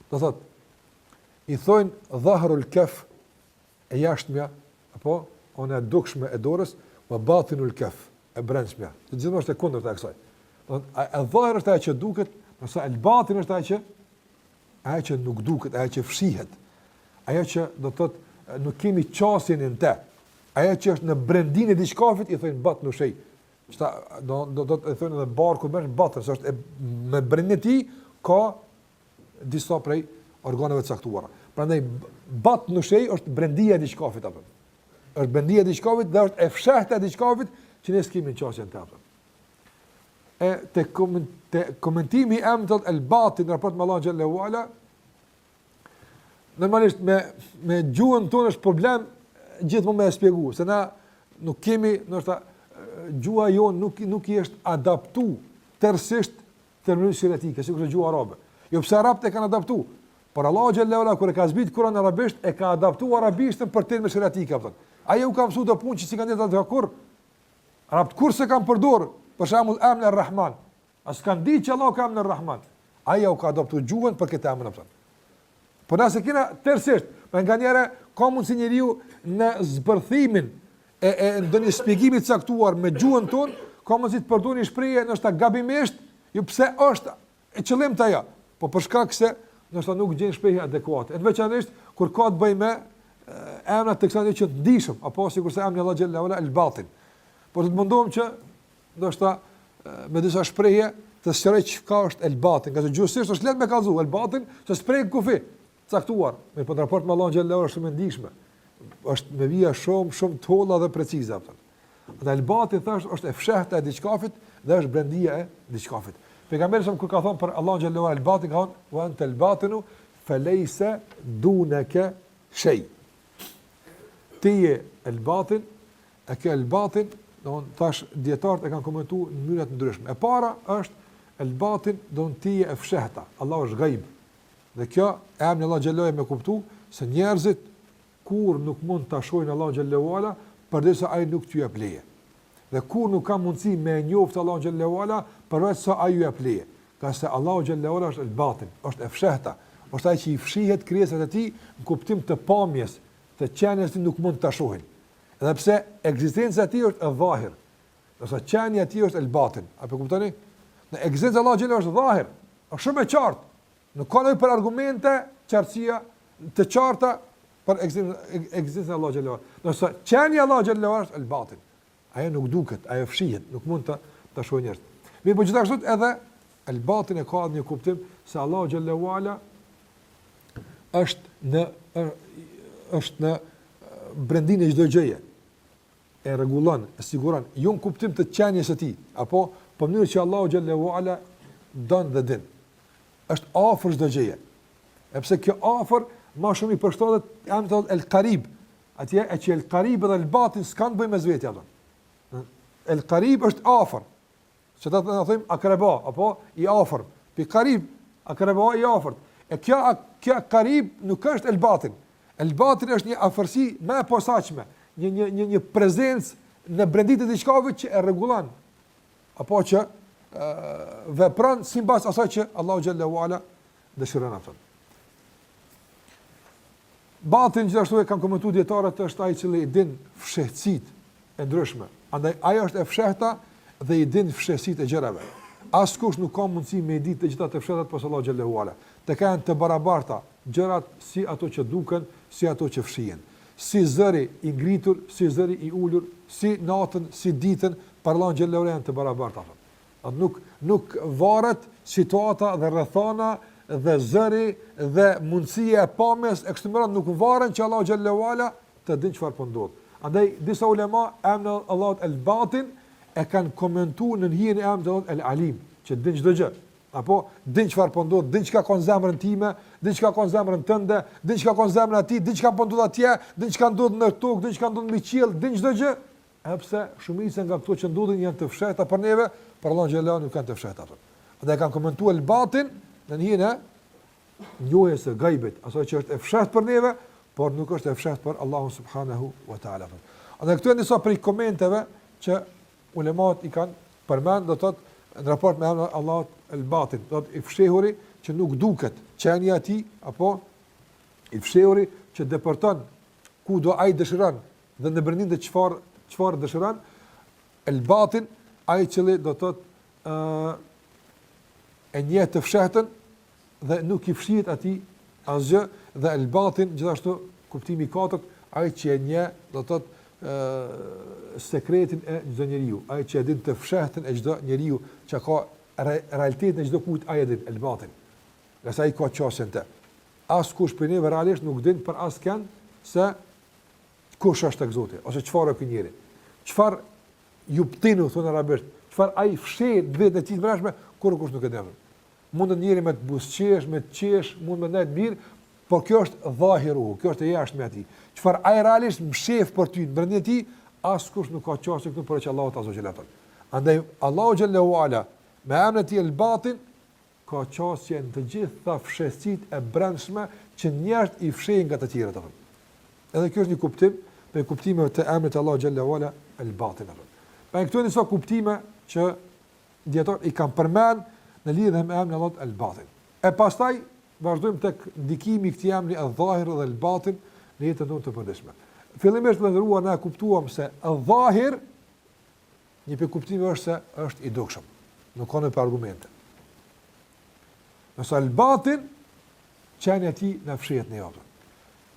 Do thotë i thonë dhahrul kaf e jashtëmja, apo ona e dukshme e dorës, wa batinul kaf e brendshmja. Gjithmonë është e kundërta e kësaj. Do thotë al-Zahir është ajo që duket, ndërsa al-Batin është ajo që nuk duket, ajo që fshihet. Ajo që do thotë nuk kemi qasjen në të. Ajo që është në brendinë e diçkafit i thonë batnu shay. Do të thonë edhe barku më batën, se është me brendinë e tij ka disa prej organeve të caktuara. Prandaj batnu shay është brendia e diçkafit apo. Është brendia e diçkavit dhe është e fshehta e diçkavit që ne s'kemi në çështjen tonë. Te komentimi i emrit el-batin në raport me Allahun xhallahu ala, normalisht me gjuhën tonë është problem gjithmonë me e shpjegua, se na nuk kemi, ndoshta gjuha jonë nuk i është adaptuar tërësisht terminologjisë sheriatike, sikur është gjuha arabe. Jo pse arabët e kanë adaptuar, por Allahu xhallahu ala kur e ka zbrit Kur'an arabisht e ka adaptuar arabishtën për terminologji sheriatike apo. Ai u ka mësuar të punë që si kanë dhënë kur arabët kur se kanë përdorur, për shembull emrin ar-Rahman. As kanë ditë që Allah ka emrin ar-Rahman. Ai u ka adaptuar gjuhën për këtë emër apo. Po nëse kena tërësisht, më nganjëherë ka mundsi njeriu në zbërthimin e ndonjë shpjegimi të caktuar me gjuhën tonë, ka mundsi të përdorë një shprehje ndoshta gabimisht, jo pse është e qëllimta ajo, po për shkak se ndoshta nuk gjen shprehje adekuate. Në veçanërisht kur ka të bëjë me emra të kësaj që të ndihshëm, apo sikurse emri Allah xhallahu ala el-batin. Por të mundohem që ndoshta me disa shprehje të sqaroj çka është el-batin, nga gjithsesi është lehtë me kallzu el-batin, se shpreh kufi caktuar, me po raport me Allahun xhallahu ala shumë e ndihshme. Është me vija shumë të holla dhe precize apo. Dhe el-batin thash është e fshehta e diçkafit dhe është brendia e diçkafit. Pejgamberi sa kur ka thënë për Allahun xhallahu ala el-batin, ka thënë wa anta el-batinu falaysa dunaka shay. Ti el-batin, e ke el-batin, do të thash dietarët e kanë komentuar në mënyra të ndryshme. E para është el-batin, do të ti e fshehta. Allahu është ghaib. Dhe kjo emri Allah xhallahu me kuptu se njerëzit kur nuk mund ta shohin Allah xhallahu ala përderisa ai nuk t'ju jep leje. Dhe kur nuk ka mundësi me njoft Allah xhallahu ala përveç sa ai ju jep leje. Ka se Allah xhallahu ala është el-batin, është e fshehta, është ai që i fshihet krijesat e tij në kuptim të pamjes, të qenies që nuk mund ta shohin. Edhe pse ekzistenca e tij është e dhahir, ose qenia e tij është el-batin. Apo kuptoni? Në ekzistencë Allah xhallahu është dhahir, është shumë e qartë. Nuk ka nevojë për argumente, qartësia të qarta për ekzistencën e Allah xhallahu. Nëse qenia e Allah xhallahu është el-batin, ajo nuk duket, ajo fshihet, nuk mund ta shohë njerëz. Mirë, po gjithashtu edhe el-batin e ka një kuptim se Allah xhallahu ala është në brendinë e çdo gjëje. E rregullon, e siguron, jo në kuptim të qenies së tij, apo po në mënyrë që Allahu xhallahu ala don dhe din. Është afër çdo gjëje. Sepse kjo afër më shumë i përshtatet emrit el-Qarib. Atje e që el-Qarib dhe el-Batin s'kan bëjmë me vetë ato. El-Qarib është afër. Që ta them akraba apo i afër. Pi Qarib, akraba i afërt. E kjo Qarib nuk është el-Batin. El-Batin është një afërsi më e posaçme, një prezencë në brenditë të diçkave që e rregullon apo që vepron sipas asaj që Allahu xhallahu ala dëshiron atë. Batin gjithashtu e kanë komentuar dietarët është ai që i din fshehësitë e ndryshme. Andaj ajo është e fshehta dhe i din fshehësitë e gjërave. Askush nuk ka mundësi me ditë të gjitha të fshehtat pas Allahu xhallahu ala. Të kanë të barabarta gjërat si ato që duken, si ato që fshihen. Si zëri i ngritur, si zëri i ulur, si natën, si ditën, për Allahu xhallahu ala janë të barabarta. Nuk varet situata dhe rrethana dhe zëri dhe mundësia e pamjes e kështu me radhë nuk varen që Allahu xhallahu ala të dinë çfarë po ndodh. Andaj disa ulema emrin Allahut el-Batin e kanë komentuar në hijen e emrit Allahut el-Alim, që din çdo gjë. Apo din çfarë po ndodh, din çka ka në zemrën time, din çka ka në zemrën tënde, din çka ka në zemrën e tij, din çka po ndodh atje, din çka ndodh në tokë, din çka ndodh mbi qiell, din çdo gjë. Sepse shumica nga ato që ndodhin janë të fshehta për neve, për Allahun xhallahu nuk kanë të fshehta ato. Ata kanë komentuar el-Batin në hijen e njohjes së gajbit, asaj që është e fshehtë për neve, por nuk është e fshehtë për Allahun subhanahu wa taala. Ata këtu janë disa prej komenteve që ulemat i kanë përmend, do të thotë në raport me Allahut el-Batin, do të i fshehuri që nuk duket qenia e tij, apo i fshehuri që depërton ku do ai dëshiron dhe në brendin të çfarë dëshiron, el-Batin ai që do të thotë e njeh të fshehtën dhe nuk i fshihet atij asgjë, dhe el-Batin gjithashtu kuptimi i katërt, ai që e njeh do të thotë sekretin e çdo njeriu, ai që e din të fshehtën e çdo njeriu, që ka realitetin e çdo kujt, ai e din el-Batin. Nëse ai ka çështën te. Askush për neve realisht nuk din për askën se kush është tek Zoti, ose çfarë ky njeri. Çfarë juptinu thonë arabisht, çfarë ai fshet vetë ti të brashme, kur kush nuk e di. Mund të njëri me të buzëqesh, me të qesh, mund me ndaj mirë, por kjo është dhahiru, kjo është e jashtme atij. Çfarë ai realisht mshef për ty brenda ti, askush nuk ka çështje këtu për që Allahu ta zgjelon. Andaj Allahu xhallahu ala me emrin e tij el batin ka çështje në të gjitha fshehësitë e brendshme që njerëzit i fshehin nga të tjerët atë. Edhe kjo është një kuptim, për kuptimeve të emrit të Allahu xhallahu ala el batin. Pa këtu janë disa kuptime që dietor i kanë përmend në lidhje me emrin Allahu el batin. E pastaj vazhdojmë tek ndikimi i këtij emri el dhahir dhe el batin në jetën tonë të përditshme. Fillimisht më ndërua na kuptuam se el dhahir një për kuptimi është se është i dukshëm. Nuk ka në për argumente. Nësa el batin qenja ti në fshihet në javën.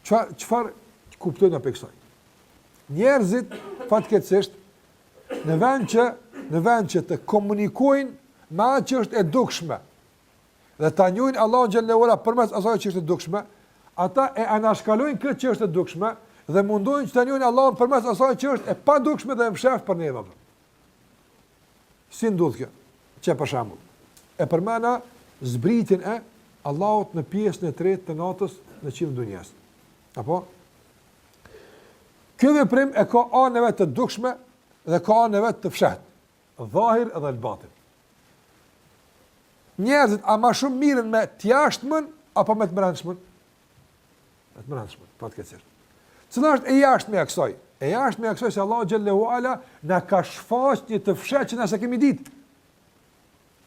Qëfar kuptojnë në peksoj? Njerëzit, fatkeqësisht, në vend që të komunikojnë me atë që është e dukshme dhe ta njohin Allahun xhallahu ala përmes asaj që është e dukshme, ata e anashkalojnë këtë që është e dukshme dhe mundojnë që ta njohin Allahun përmes asaj që është e padukshme dhe e msheft për neve. Si ndodh kjo? Që për shembull, e përmena zbritjen e Allahut në pjesën e tretë të natës në qiellin dunjas. Apo? Kjo veprim e ka anëve të dukshme dhe ka anëve të fshehtë, dhahir edhe el batin. Njerëzit a ma shumë miren me t'jashtëmën apo me të brendshmën? Me të brendshmën, patjetër. Cila është e jashtme e kësaj? E jashtme e kësaj se Allahu xhallahu ala na ka shfaqur një të fshehtë që na s'e kemi ditë.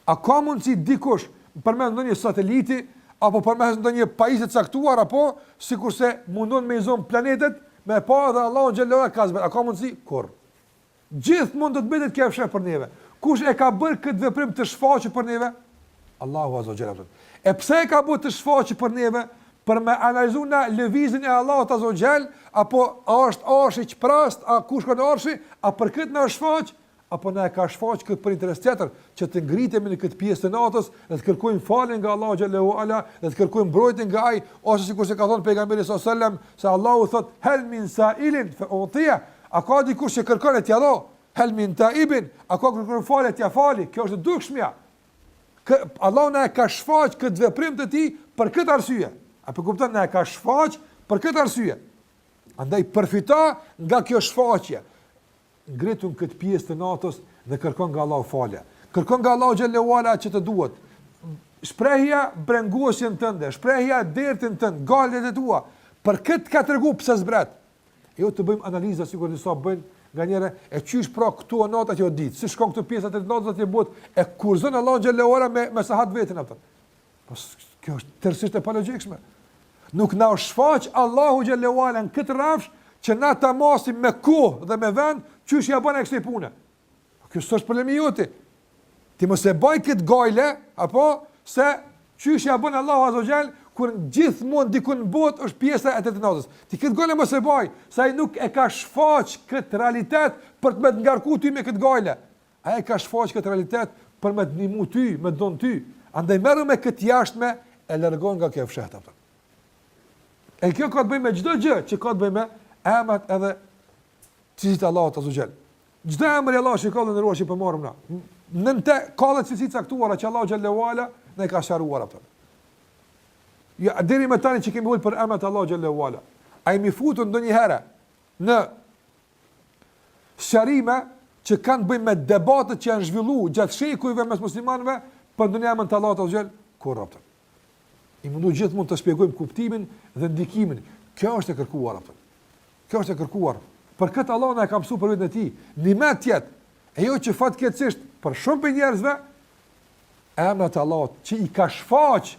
A ka mundsi dikush përmes ndonjë sateliti apo përmes ndonjë pajisje të caktuar apo sikurse mundon me izon planetet me pa dhe Allahu xhallahu ala ka zbër. A ka mundsi? Kurr. Gjithmonë do të bëhet kjo fshehtë për neve. Kush e ka bërë këtë veprim të shfaqur për neve? Allahu azza wa jalla. E pse e ka bërë të shfaqur për neve? Për me analizuar na lëvizjen e Allahut azza wa jall, apo a është arshi i prast, a kush ka arshi, a për këtë na shfaq, apo na e ka shfaq këtë për interes tjetër, që të ngritemi në këtë pjesë të natës, dhe të kërkojmë falje nga Allahu xhallahu ala, dhe të kërkojmë mbrojtje nga ai, ose sikur se ka thënë pejgamberi sallallahu alajhi wasallam, se Allahu thot hal min sa'ilin fa utiya, a ka dikush që kërkon t'ia dha, hal min ta'ibin, a ka kërkon falje t'ia fali, kjo është dukshmja. Allahu na e ka shfaq këtë veprim të tij për këtë arsye. Apo kupton, na e ka shfaq për këtë arsye. Andaj përfito nga kjo shfaqje. Ngritun këtë pjesë të natës dhe kërkon nga Allahu falje. Kërkon nga Allahu xhallahu ala që të duhet. Shprehja brengosjen tënde, shprehja dertin tënd, galet e tua. Për këtë ka tregu pse zbret. Jo të bëjmë analiza sikur disa bëjnë nganjëre e çysh pra këtu natat që o ditë. Si shkon këtu pjesat e natës atë bëhet e kurzon Allahu xhallahu ala me sahat vetën atë. Po kjo është tërësisht e palogjikshme. Nuk na shfaq Allahu xhallahu ala në këtë rrafsh që na ta masim me kohë dhe me vend çysh ja bën kësaj pune. Kjo s'është problemi joti. Ti mos e bëj këtë gajle, apo se çysh ja bën Allahu azza xhall kur gjithmonë diku në botë është pjesa e të natës. Ti këtë gajle mos e bëj, se ai nuk e ka shfaq këtë realitet për të më ngarkuar ty me këtë gajle. Ai ka shfaq këtë realitet për më të ndihmu ty, më don ty. Andaj merru me këtë jashtme e largon nga kjo fshehtë atë. E kjo ka të bëjë me çdo gjë që ka të bëjë me emrat edhe cilësitë Allahut azza xhall. Çdo emër i Allahut që ka ndëruar që po marrim na. Nënte ka dhe cilësitë caktuara që Allahu xhallahu ala ne ka sharuar atë. Ja deri më tani që kemi folur për emrat Allahu xhallahu ala. Ai më futun ndonjëherë në sharime që kanë të bëjnë me debatet që janë zhvilluar gjatë shekujve mes muslimanëve për ndonjë emër të Allahut azza xhall korrupt. I mundu gjithmonë të shpjegojmë kuptimin dhe ndikimin. Kjo është e kërkuar atë. Kjo është e kërkuar. Për këtë Allah na e ka mësuar për vetën e tij. Nimet tjetër. E jo që fatkeqësisht për shumë për njerëzve emrat e Allahut që i ka shfaq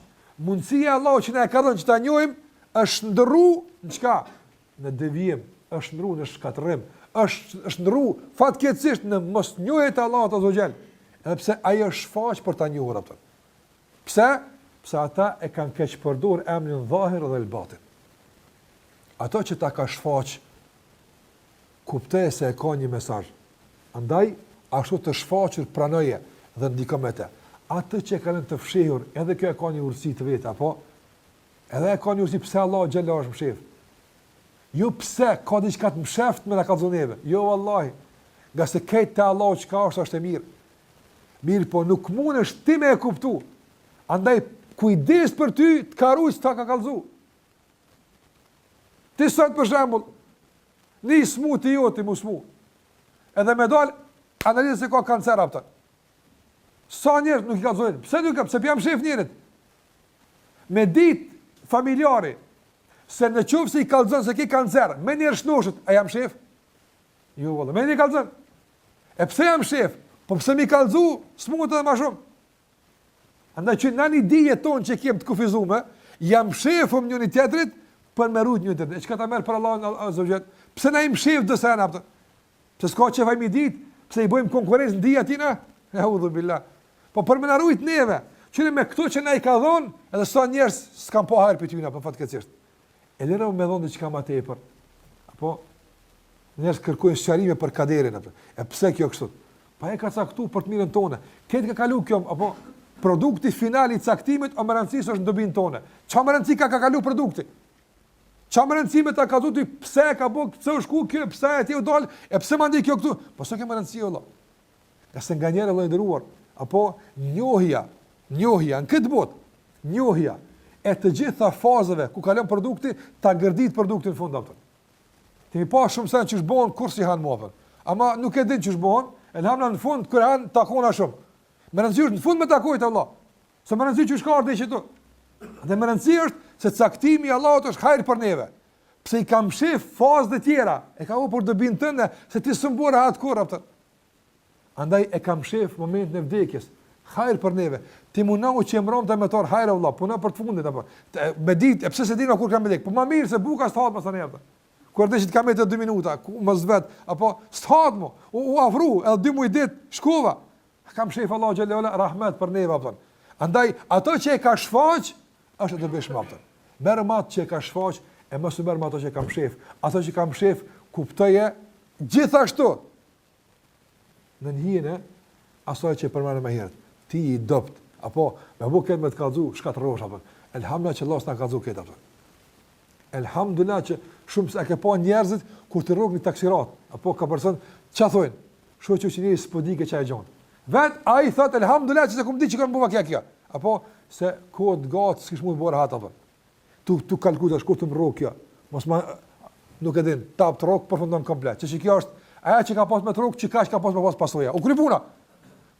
mundësia e Allahut që na e ka dhënë që ta njohim është ndërru në çka? Në devijim, është ndërru në shkatërrim, është ndërru fatkeqësisht në mosnjohje të Allahut azza xhall. Edhe pse ai është shfaq për ta njohur atë. Pse? Pse ata e kanë keq përdor emrin dhahir dhe el batin. Ato që ta ka shfaq kuptoj se e ka një mesazh. Andaj ashtu të shfaqur pranoje dhe ndikon me të. Atë që kanë të fshehur, edhe kjo e ka një urtësi të vet, apo edhe e ka një urtësi pse Allah xhallahu është mshef. Jo pse ka diçka të msheft me ta kallëzon neve. Jo vallahi. Nga se këtë te Allahu çka është e mirë. Mirë, po nuk mundesh ti me e kuptu. Andaj kujdes për ty të karujt ta ka kallëzu. Ti sot për shembull, një smu të joti mu smu. Edhe me dal analizë se ka kancer apëta. Sa njerëz nuk i kallëzojnë. Pse nuk ka? Pse jam shef njerëzit. Me dit familjari se në qoftë se i kallëzon se ki kancer, me njerë shnoshët, a jam shef? Jo, valla, me njerë kallëzon. E pse jam shef? Po pse mi kallëzu, s'mund edhe ma shumë. Andaj që në një dije tonë që kem të kufizume, jam shefëm një tjetrit për me rujt një tjetrit. E që ka ta merë për Allah Azza wa Jall? Pse na im shef dëse në apëtë? Pse s'ka që fajmi dit? Pse i bojmë konkurencë në dija tina? E hudhu billah. Po për me na rujt neve, që me këto që na i ka dhonë, edhe sa njerës s'kam po hajrë për tyna, për fatkeqësisht. E lëna me dhonë dhe që ka ma tepër. Apo, njerës kërkojnë sqarime për kaderin. Apo. E pse kjo kështu? Pa e ka caktu për të mirën tone. Këtë ka kalu kjo, apo, produkti final i caktimit, o më rëndësisë është në dobin tone. Qa më rëndësi ka kalu produkti? Qa më rëndësi me ta ka dhuti, pse ka bo, pse është ku kjo, pse e ti u dalë, e pse më ndi kjo këtu? Po së ke më rëndësi, Allah. Nëse nga njerë Allah i ndëruar, apo njohja, në këtë botë, njohja e të gjitha fazave ku kalon produkti, ta gërdit produktin në fund aftën. Ti mi pa shumë sen që shbohen kur si hanë muafën. Ama nuk e din që shbohen, e në hamna në fund kër hanë takona shumë. Më rëndësi është në fund me takojtë Allah. Se më rëndësi që shka ardhe i që tu. Dhe më rëndësi është se caktimi Allahut është hajrë për neve. Pse i kam shif fazë dhe tjera, e ka u për dëbin tënde, se ti sëmbore atë kur aftën. Andaj e kam shif moment në vdekjes. Hajrë për neve. Ti munau që emrom të metar hajrë Allah, puna për të fundit apo. Me ditë, pse se dina kur kam lek. Po më mirë se buka s'tat më tani atë. Kur deshit kam edhe 2 minuta, mos vet, apo s'tat më. U afru, edhe 2 muaj ditë shkova. Kam shef Allah xhallahu ala rahmet për neve apo. Andaj ato që e ka shfaq është të bësh më atë. Merr më atë që e ka shfaq e mos u merr më ato që kam shef. Ato që kam shef kuptoje gjithashtu. Në hijen asaj që përmendëm më herët. Ti i dopt, apo me buket me të kallëzu, shkatërrosh apo. Elhamdulillah që Allah s'na kallëzu këtë apo. Elhamdulillah që shumë se ke pa njerëzit kur të rrogni taksirat, apo ka person ç'a thonë? Shoqë që njëri s'po di ç'a e gjon. Vet ai thot elhamdulillah që se kum di që kanë bëva kjo. Apo se kod gat s'kish mund bëra hat apo. Tu kalkulosh kur të rrog kjo. Mos ma nuk e din, tap të rrog përfundon komplet. Që kjo është ajo që ka pas me rrog, që kaq ka pas me pas pasoja. U kripuna.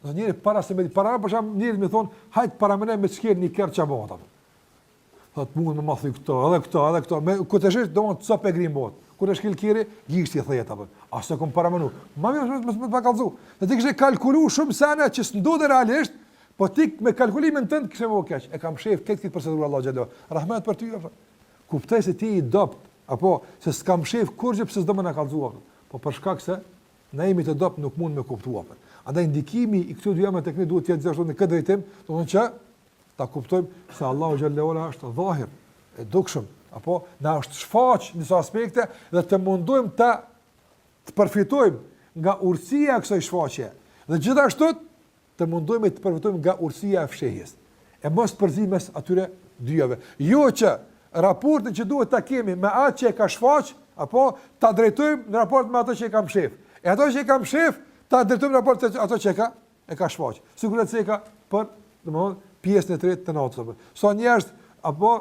Do njëri para se me para për shkak njëri më thon, hajt para më me skel një kërç apo ata. Thot mund më mathi këto, edhe këto. Me ku të shesh domon çop e grim bot. Kur e shkel kiri, gishti thjet apo. As të kom para më nu. Ma mos më pa kallzu. Do ti kishe kalkuluar shumë sana që s'ndodhe realisht, po ti me kalkulimin tënd kishe më keq. E kam shef këtë procedurë Allah xhallahu. Rahmet për ty apo. Kuptoj se ti i dopt apo se s'kam shef kurrë pse s'do më na kallzu apo. Po për shkak se na jemi të dopt nuk mund me kuptuar apo. Andaj ndikimi i këtyre dy jamave tek ne duhet të jetë gjithashtu në këtë drejtim, do të thonë që ta kuptojmë se Allahu xhallahu ala është dhahir, e dukshëm, apo na është shfaq në disa aspekte dhe të mundojmë të përfitojmë nga urësia e kësaj shfaqje. Dhe gjithashtu të mundojmë të përfitojmë nga urësia e fshehjes. E mos përzi mes atyre dyjave. Jo që raportin që duhet ta kemi me atë që e ka shfaq, apo ta drejtojmë në raport me ato që e kam shef. E ato që e kam shef ta drejtojmë në raport me ato që e ka shfaq. Sigurisht se e ka për, domethënë, pjesën e tretë të natës. Sa njerëz apo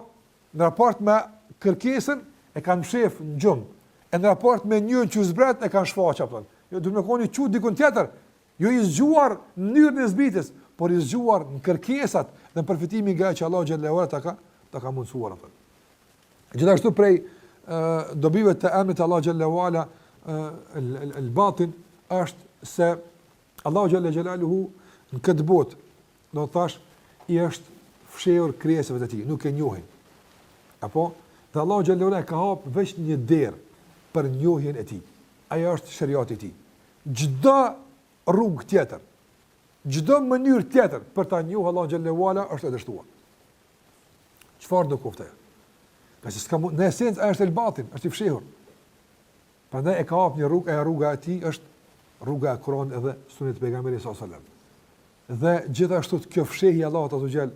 në raport me kërkesën e kanë shef në gjumë. E në raport me njën që zbret e kanë shfaq apo. Jo duhet të koni çu dikun tjetër. Jo i zgjuar në mënyrën e zbritjes, por i zgjuar në kërkesat dhe në përfitimin nga që Allah xhallahu ala ta ka mundsuar apo. Gjithashtu prej dobive të emrit Allah xhallahu ala el-batin është se Allah xhallahu në këtë botë do të thash i është fshehur krijesave të tij, nuk e njohin. Apo dhe Allah xhallahu ala ka hap vetëm një derë për njohjen e tij. Ajo është shariati i tij. Çdo rrugë tjetër, çdo mënyrë tjetër për ta njohur Allah xhallahu ala është e dështuar. Çfarë do kuptoj? Pasi s'ka në esencë është el batin, është i fshehur. Prandaj e ka hap një rrugë, e rruga e tij është rruga e Kur'anit dhe Sunet e pejgamberit sallallahu alajhi wasallam. Dhe gjithashtu kjo fshehje e Allahut azza xal,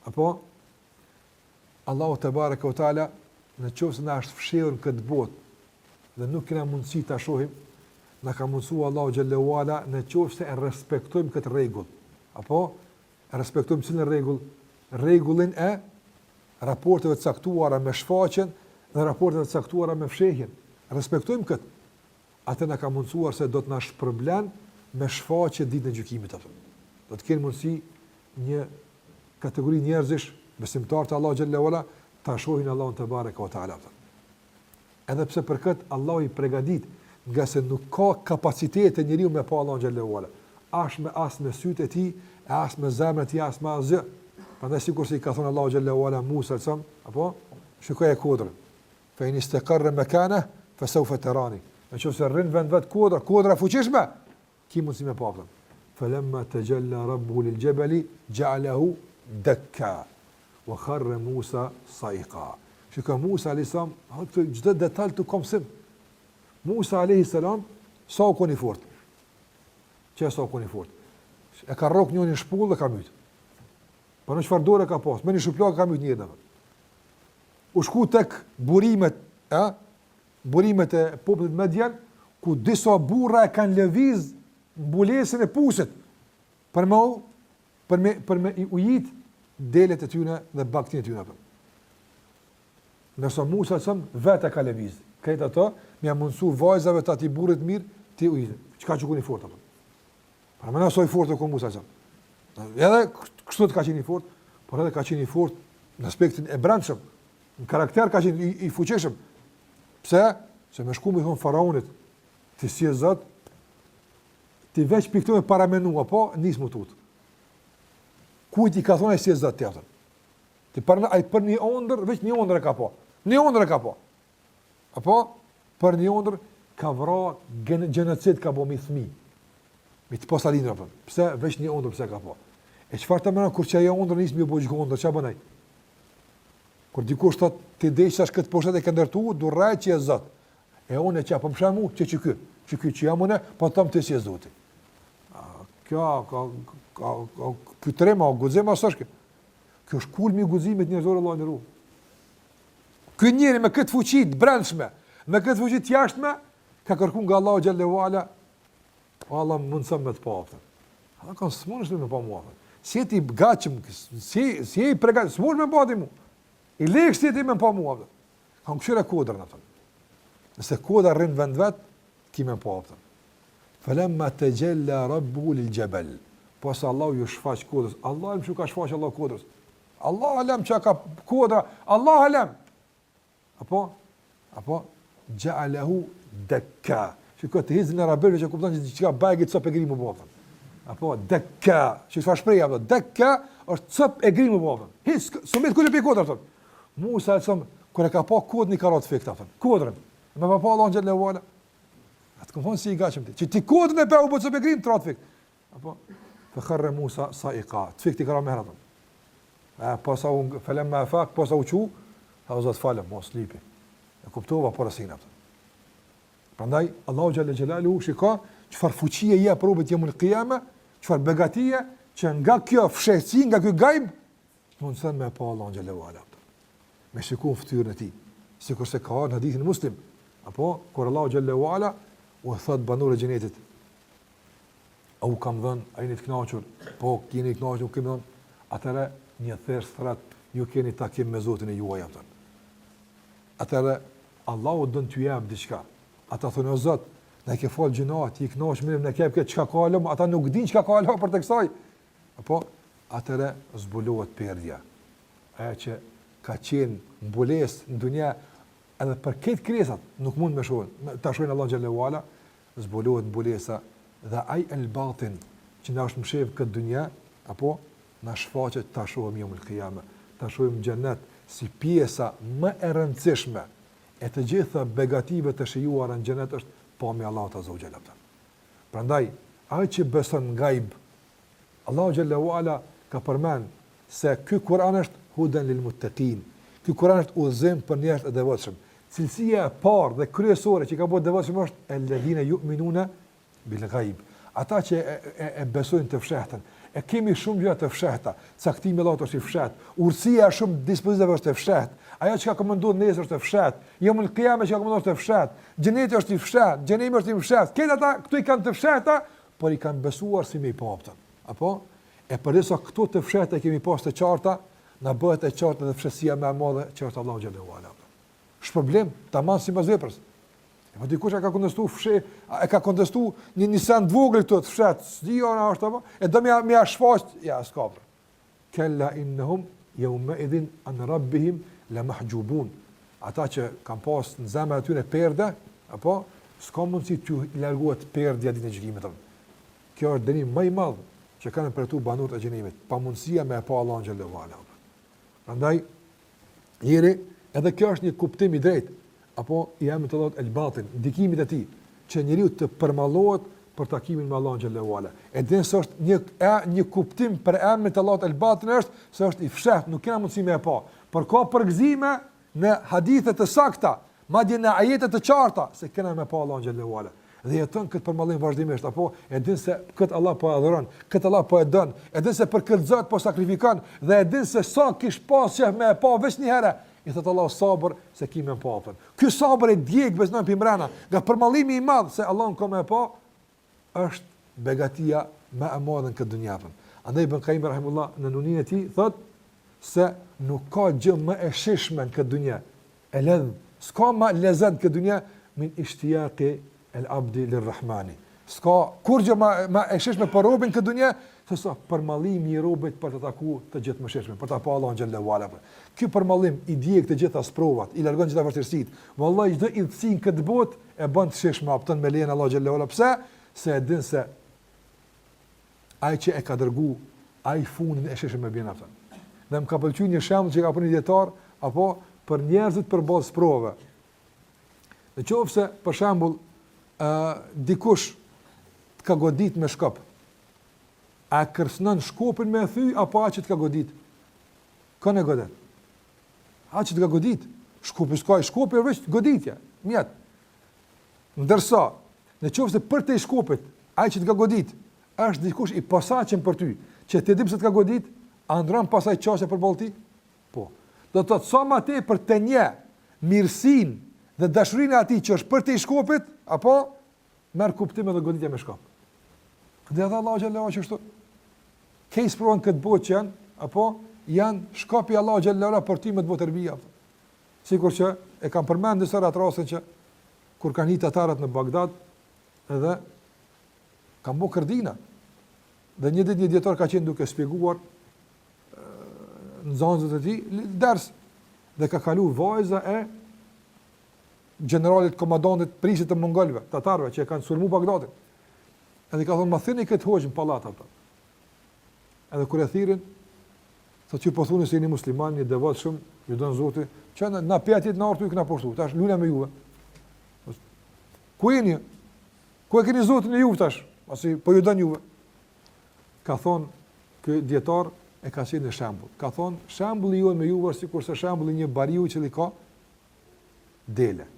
apo Allahu te bareka ve taala në qoftë se na është fshehur në këtë botë dhe nuk kena mundësi ta shohim, na ka mundsuar Allahu xhallahu ala në qoftë se e respektojmë këtë rregull. Apo e respektojmë cilën rregull? Rregullin e raporteve të caktuara me shfaqjen dhe raporteve të caktuara me fshehjen. Respektojmë këtë. Atë na ka mundsuar se do të na shpërblen me shfaqje ditën e gjykimit atë. Do të kenë mundësi një kategori njerëzish, besimtar të Allahu xhallahu ala, ta shohin Allahun te bareka ve taala. Edhe pse për këtë Allahu i përgatit, nga se nuk ka kapacitet e njeriu me pa Allahun xhallahu ala. As me sytë e tij, as me zemrën e tij, as me asgjë. Prandaj sikurse i ka thënë Allahu xhallahu ala Musa sam, apo shikoj e kodrën. Fa in istaqarra makana fa sawfa tarani. Nëse rrin vend vet kodra fuqishme, ki mund si me pa. Falamma tajalla rabbuhu liljabali ja'alahu dakka wa kharra Musa sa'iqa. Shikoj Musa alayhis salam, çdo detaj të komsim. Musa alayhis salam sa u koni fort. Çfarë sa u koni fort? E ka rrok njërin shpull dhe ka myt. Po në çfarë dorë ka pas? Me një shuplak ka myt njërin. U shku tek burimet e popullit Median, ku disa burra e kanë lëviz mbulesën e pusit për me i ujit delet e tyne dhe baktin e tyne. Nësa Musa sëmë vetë ka lëviz. Këtë ato, me a mundësu vajzave të ati burrit mirë, ti ujit. Qëka që ku një fort? Pra me nësoj fort e ku Musa sëmë. Edhe kështu të ka qenë i fort, por edhe ka qenë i fort në aspektin e brendshëm, në karakter ka qenë i fuqeshëm. Pse? Se me shku me thonë faraonit, ti si e zët, ti veç për këtu me paramenua, po, nisë më tutë. Kujt i ka thonë e si e zët të jatër? Ti për një ondër, veç një ondër e ka po. Një ondër e ka po. Apo, për një ondër, ka vra genocid ka bo mi thmi. Mi të posa linër, apë. Pse? Veç një ondër pse ka po. E qëfar të mëna, kur që ajo ondër nisë mi bo gjë ondër, që bënaj? Kur dikush thot ti deshash këtë poshtet e këndërtu, durraj që e zot. E unë që apo msham u, që ky që jam unë, po them ti si e zoti. Kjo trema o guxim as është. Kjo është kulmi i guximit njerëzor Allahu ndëru. Ky njeri me këtë fuqi të brendshme, me këtë fuqi të jashtme, ka kërkuar nga Allahu xhallahu ala, Allah mundson me të pa atë. Ata kanë smunësh me pa mua. Si ti gatshëm, si i përgat, smunësh me pa ti mua. I lekë si ti me pa mua. Kanë këshire kodrën atë. Nëse koda rrin vend vet, ki me pa atë. Falamma tajalla rabbuhu liljabal. Po sa Allahu ju shfaq kodrës. Allah më ka shfaq Allah kodrës. Allah alam çka ka kodra. Allah alam. Apo ja'alahu dakka. Shikoj të hizën arabëve që kupton se çka bajë cop e grimu bota. Apo dakka. Çfarë shpreh apo? Dakka është cop e grimu bota. Hiç sumet kur e pe kodra thon. Musa alsam kur e ka pa kodën i ka rrot fik thon. Kodrën. Me pa Allah xhallahu ala. Atë kom thon si i gatshëm ti. Që ti kodën e pa u bë cop e grim rrot fik. Apo fa kharra Musa sa'iqa. Fik ti ka me radhën. Po sa u falemma fak, po sa u çu, ha zot falem mos lipi. E kuptova porosin atë. Prandaj Allahu xhallahu xhelalu shiko çfarë fuqie jep robët jemul qiyama, çfarë begatie që nga kjo fshehësi, nga ky gajb mundson me pa Allahu xhallahu ala. Me shikon fytyrën e tij, sikurse ka në hadithin Muslim, apo kur Allahu xhallahu ala u thot banorë xhenetit, au kam dhënë ai të kënaqur, po jeni të kënaqur kemi dhënë, atëra një thers thrat ju keni takim me Zotin e juaj atë. Atëra Allahu don t'ju jap diçka. Ata thonë o Zot, na ke fal gjinat, i kënaqsh me ne kep çka ka lëm, ata nuk din çka ka lëm për tek saj. Apo atëra zbulohet perdja. Ajo që ka qenë mbulesë në dunja edhe për këtë kresat nuk mund me shohën. Ta shohin Allah xhallahu ala, zbulohet mbulesa dhe ai el batin që na është mshef këtë dunja, apo na shfaqet ta shohim yomul qiyama, ta shohim xhenet si pjesa më e rëndësishme e të gjitha begative të shijuara në xhenet është pamja e Allahut azza wa jalla. Prandaj, ai që beson gajb, Allahu xhallahu ala ka përmend se ky Kur'an është hudan lil muttaqin. Ky Kur'an është udhëzim për njerëz të devotshëm. Cilësia e parë dhe kryesore që ka bërë devotshëm është alladhina yu'minuna bil ghaib. ata që e besojnë të fshehtën. E kemi shumë gjëra të fshehta, caktimi i Allahut është i fshehtë, urësia e shumë dispozitave është e fshehtë, ajo që ka komanduar nesër është e fshehtë, jomul qiyamah që ka komanduar është e fshehtë, xheneti është i fshehtë, xhenemi është i fshehtë. Këta ata këtu i kanë të fshehta, por i kanë besuar si me i paptën. Apo e përsa këtu të fshehta kemi pas të qarta, na bëhet e qartë edhe fshehësia më e madhe që është Allahu xhallahu ala. Shpërblim tamam si pas veprës. Po dikush e ka kontestu një send vogël këtu të fshat, s'di ona është apo? E do më shfaq, ja s'ka. Kalla innahum yawma idhin an rabbihim la mahjubun. Ata që kanë pas në zemrat e tyre perde, apo s'ka mundësi të largohet perdja ditën e gjykimit. Kjo është dënim më i madh që kanë për tu banorët e xhenemit, pa mundësia me pa Allahun xhallahu ala. Prandaj njëri edhe kjo është një kuptim i drejtë. Apo i emrit të Allahut el-Batin, ndikimit e tij, që njeriu të përmallohet për takimin me Allahun xhallahu ala. E din se është një kuptim për emrin të Allahut el-Batin është se është i fshehtë, nuk kena mundësi me e pa. Por ka përgëzime në hadithe të sakta, madje në ajete të qarta se kena me pa Allahun xhallahu ala. Dhe jeton këtë përmallim vazhdimisht, apo e din se këtë Allah po adhuron, këtë Allah po e don, e din se për këtë Zot po sakrifikon dhe e din se sa kish pas që me e pa veç një herë. I thot Allah sabër se kime në papën. Ky sabër e djeg besnon për mbrana, nga përmallimi i madh se Allah në kome e pa, është begatia më e madhe në këtë dunjapën. Andaj Ibn Qayyim rahimullah në nunin e tij thot se nuk ka gjë më e shishme në këtë dunja. E ledh, s'ka më lezet në këtë dunja min ishtiyaqi el-abdi lirrahmani. S'ka kur gjë më e shishme për robën këtë dunja, se përmallimi i robit për të takuar të gjithë mëshirshëm, për ta pa Allahun xhallahu ala. Ky përmallim i djeg të gjitha sprovat, i largon gjitha vështirësitë. Wallahi çdo idhsi në këtë botë e bën të shishme opton me lejen Allahu xhallahu ala. Pse? Se e din se ai që e ka dërgu, ai fundin e shishëm e bën atë. Dhe më ka pëlqyer një shembull që ka punë dietar apo për njerëzit për bazë sprovave. Në qoftë se për shembull dikush të ka godit me shkop, a kërcënon shkopin me thy apo aq që të ka godit? Kënë e godet? Aq që të ka godit? Shkopi s'ka, shkopi është vetë goditja, mjet. Ndërsa, në qoftë se për te shkopit, ai që të ka godit, është dikush i posaçëm për ty, që ti di pse të ka godit, a ndron pasaj çështje për ballti? Po. Do të thotë sa më tepër të një mirësinë dhe dashurinë e atij që është për te shkopit, apo merr kuptim edhe goditja me shkop. Dhe edhe Allahu xhallahu ala kështu. Kësaj provon këtë botë që janë, apo janë shkapi Allahu xhallahu ala për ty me të botë rëbija. Sikur që e kam përmendur disa raste që kur kanë hyrë tatarët në Bagdad, edhe kanë bërë kردina. Dhe një ditë një dietar ka qenë duke shpjeguar në zonjët e tij ders dhe ka kaluar vajza e generalit komandantit prisit të mongolëve, tatarëve që kanë sulmuar Bagdadin. Edhe ka thonë, ma thini këtë hoqë në palat, ato. Edhe kër e thirin, thotë që po thuni se jeni musliman, një devat shumë, ju dënë Zoti, që na pjatit në artu i këna poshtu, tash luna me juve. Ku jeni? Ku e keni Zotin e juve tash? Asi, po ju dënë juve. Ka thonë, kë djetar e ka qenë në shembull. Ka thonë, shembulli ju me juve, si kurse shembulli një bariu që li ka dele.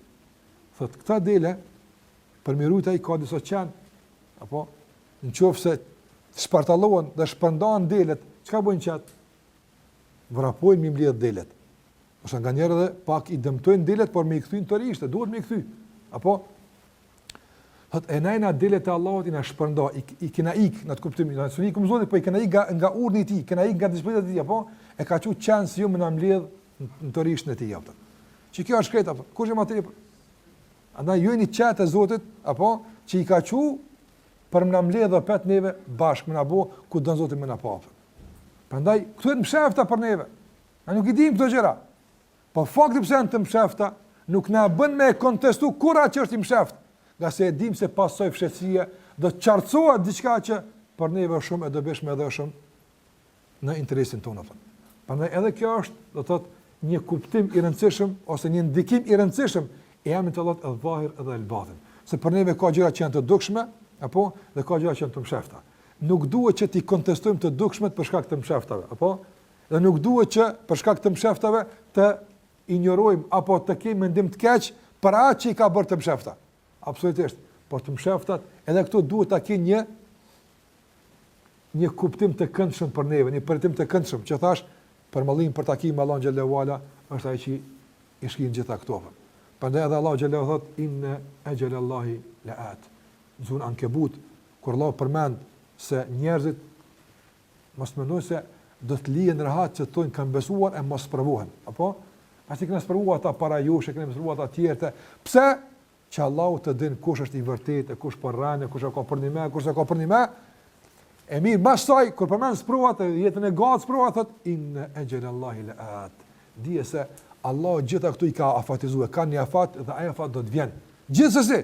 Thotë, këta dele, për mirujta i ka disa qenë, apo në qoftë se shpartallohen dhe shpërndahen delet, çka bëjnë qatë? Vrapojnë mi mbledh delet. Ose nga njerë dhe pak i dëmtojnë delet, por me i këthyn të rishtë, duhet me i këthy. Apo, thot, e najna delet e Allahot i na shpërnda, i kena ik, në të kuptimi, në të ikum Zotit, po i kena ik nga urni ti, kena ik nga dispozitat ti, apo, e ka që qenë si ju me në mbledh në të rishtë në ti, apo. Që kjo është shkreta, apo, kush e ma tepër? Andaj, ju e një qatë e Zotit, apo, që i ka që për më në mbledh dhe pet neve bashkë më në bo, ku dënë Zotit më në papë. Prandaj, këtu e të mshefta për neve. Na nuk i dim këto gjëra. Po fakti pse janë të mshefta, nuk na bën me kontestu kura që është i msheft. Nga se e dim se pasoj fshetësia, do të qartësohet diçka që për neve shumë e dobishme edhe shumë në interesin tonë. Prandaj edhe kjo është, do të thotë, një kuptim i rëndësishëm ose një ndikim i rëndësishëm e emrit të Allahut el-Zahir edhe el-Batin. Se për neve ka gjëra që janë të dukshme, apo dhe ka gjëra që janë të mshefta. Nuk duhet që t'i kontestojmë të dukshmet për shkak të msheftave, apo? Dhe nuk duhet që për shkak të msheftave të injorojmë apo të kemi mendim të keq për atë që i ka bërë të mshefta. Absolutisht. Por të msheftat, edhe këtu duhet ta kenë një një kuptim të këndshëm për neve, një përjetim të këndshëm, që thash, për mëllim, për takim me Allahun xhallahu ala, është ai që i shkrin gjitha këto. Prandaj edhe Allahu xhallahu thot inna ajalallahi la'at. Zun Ankebut, kur Allah përmend se njerëzit mos mendojnë se do të lihen rahat që thonë kanë besuar e mos provohen. Apo pasi kanë provuar ata para jush, kanë provuar ata të tjerë. Pse? Që Allahu të din kush është i vërtetë, kush po rranë, kush ka për një më, kush ka për një më. E mirë, pastaj kur përmend provat e jetën e gatës provat thot inna ajalallahi la'at. Dije se Allah gjitha këtu i ka afatizuar, kanë një afat dhe ai afat do të vjen. Gjithsesi,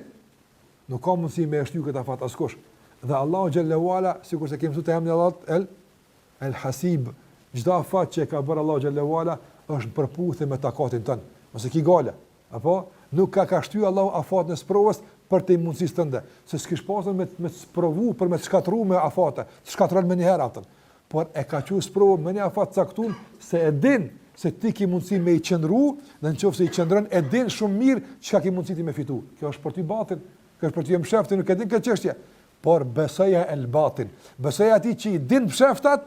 nuk ka mundësi me shtyu këtë afat askush. Dhe Allahu xhallahu ala, sikur se kemi thënë emrin Allah el Hasib, çdo afat që ka bërë Allahu xhallahu ala është përputhje me takatin ton. Mos e ki gale. Apo nuk ka shtyr Allahu afat në provës për të mundësisë tënde. Se s'kish pasur me sprovu për me shkatruar me afate, shkatron më një herë atë. Por e ka thënë sprovë me një afat caktuar se e din se ti ke mundësi me i qëndru, dhe nëse i qëndron e din shumë mirë çka ke mundësi ti me fitu. Kjo është për ty batin, kjo është për ty mshefti, nuk e din këtë çështje. Por besoja el batin. Besoja ti që i din fsheftat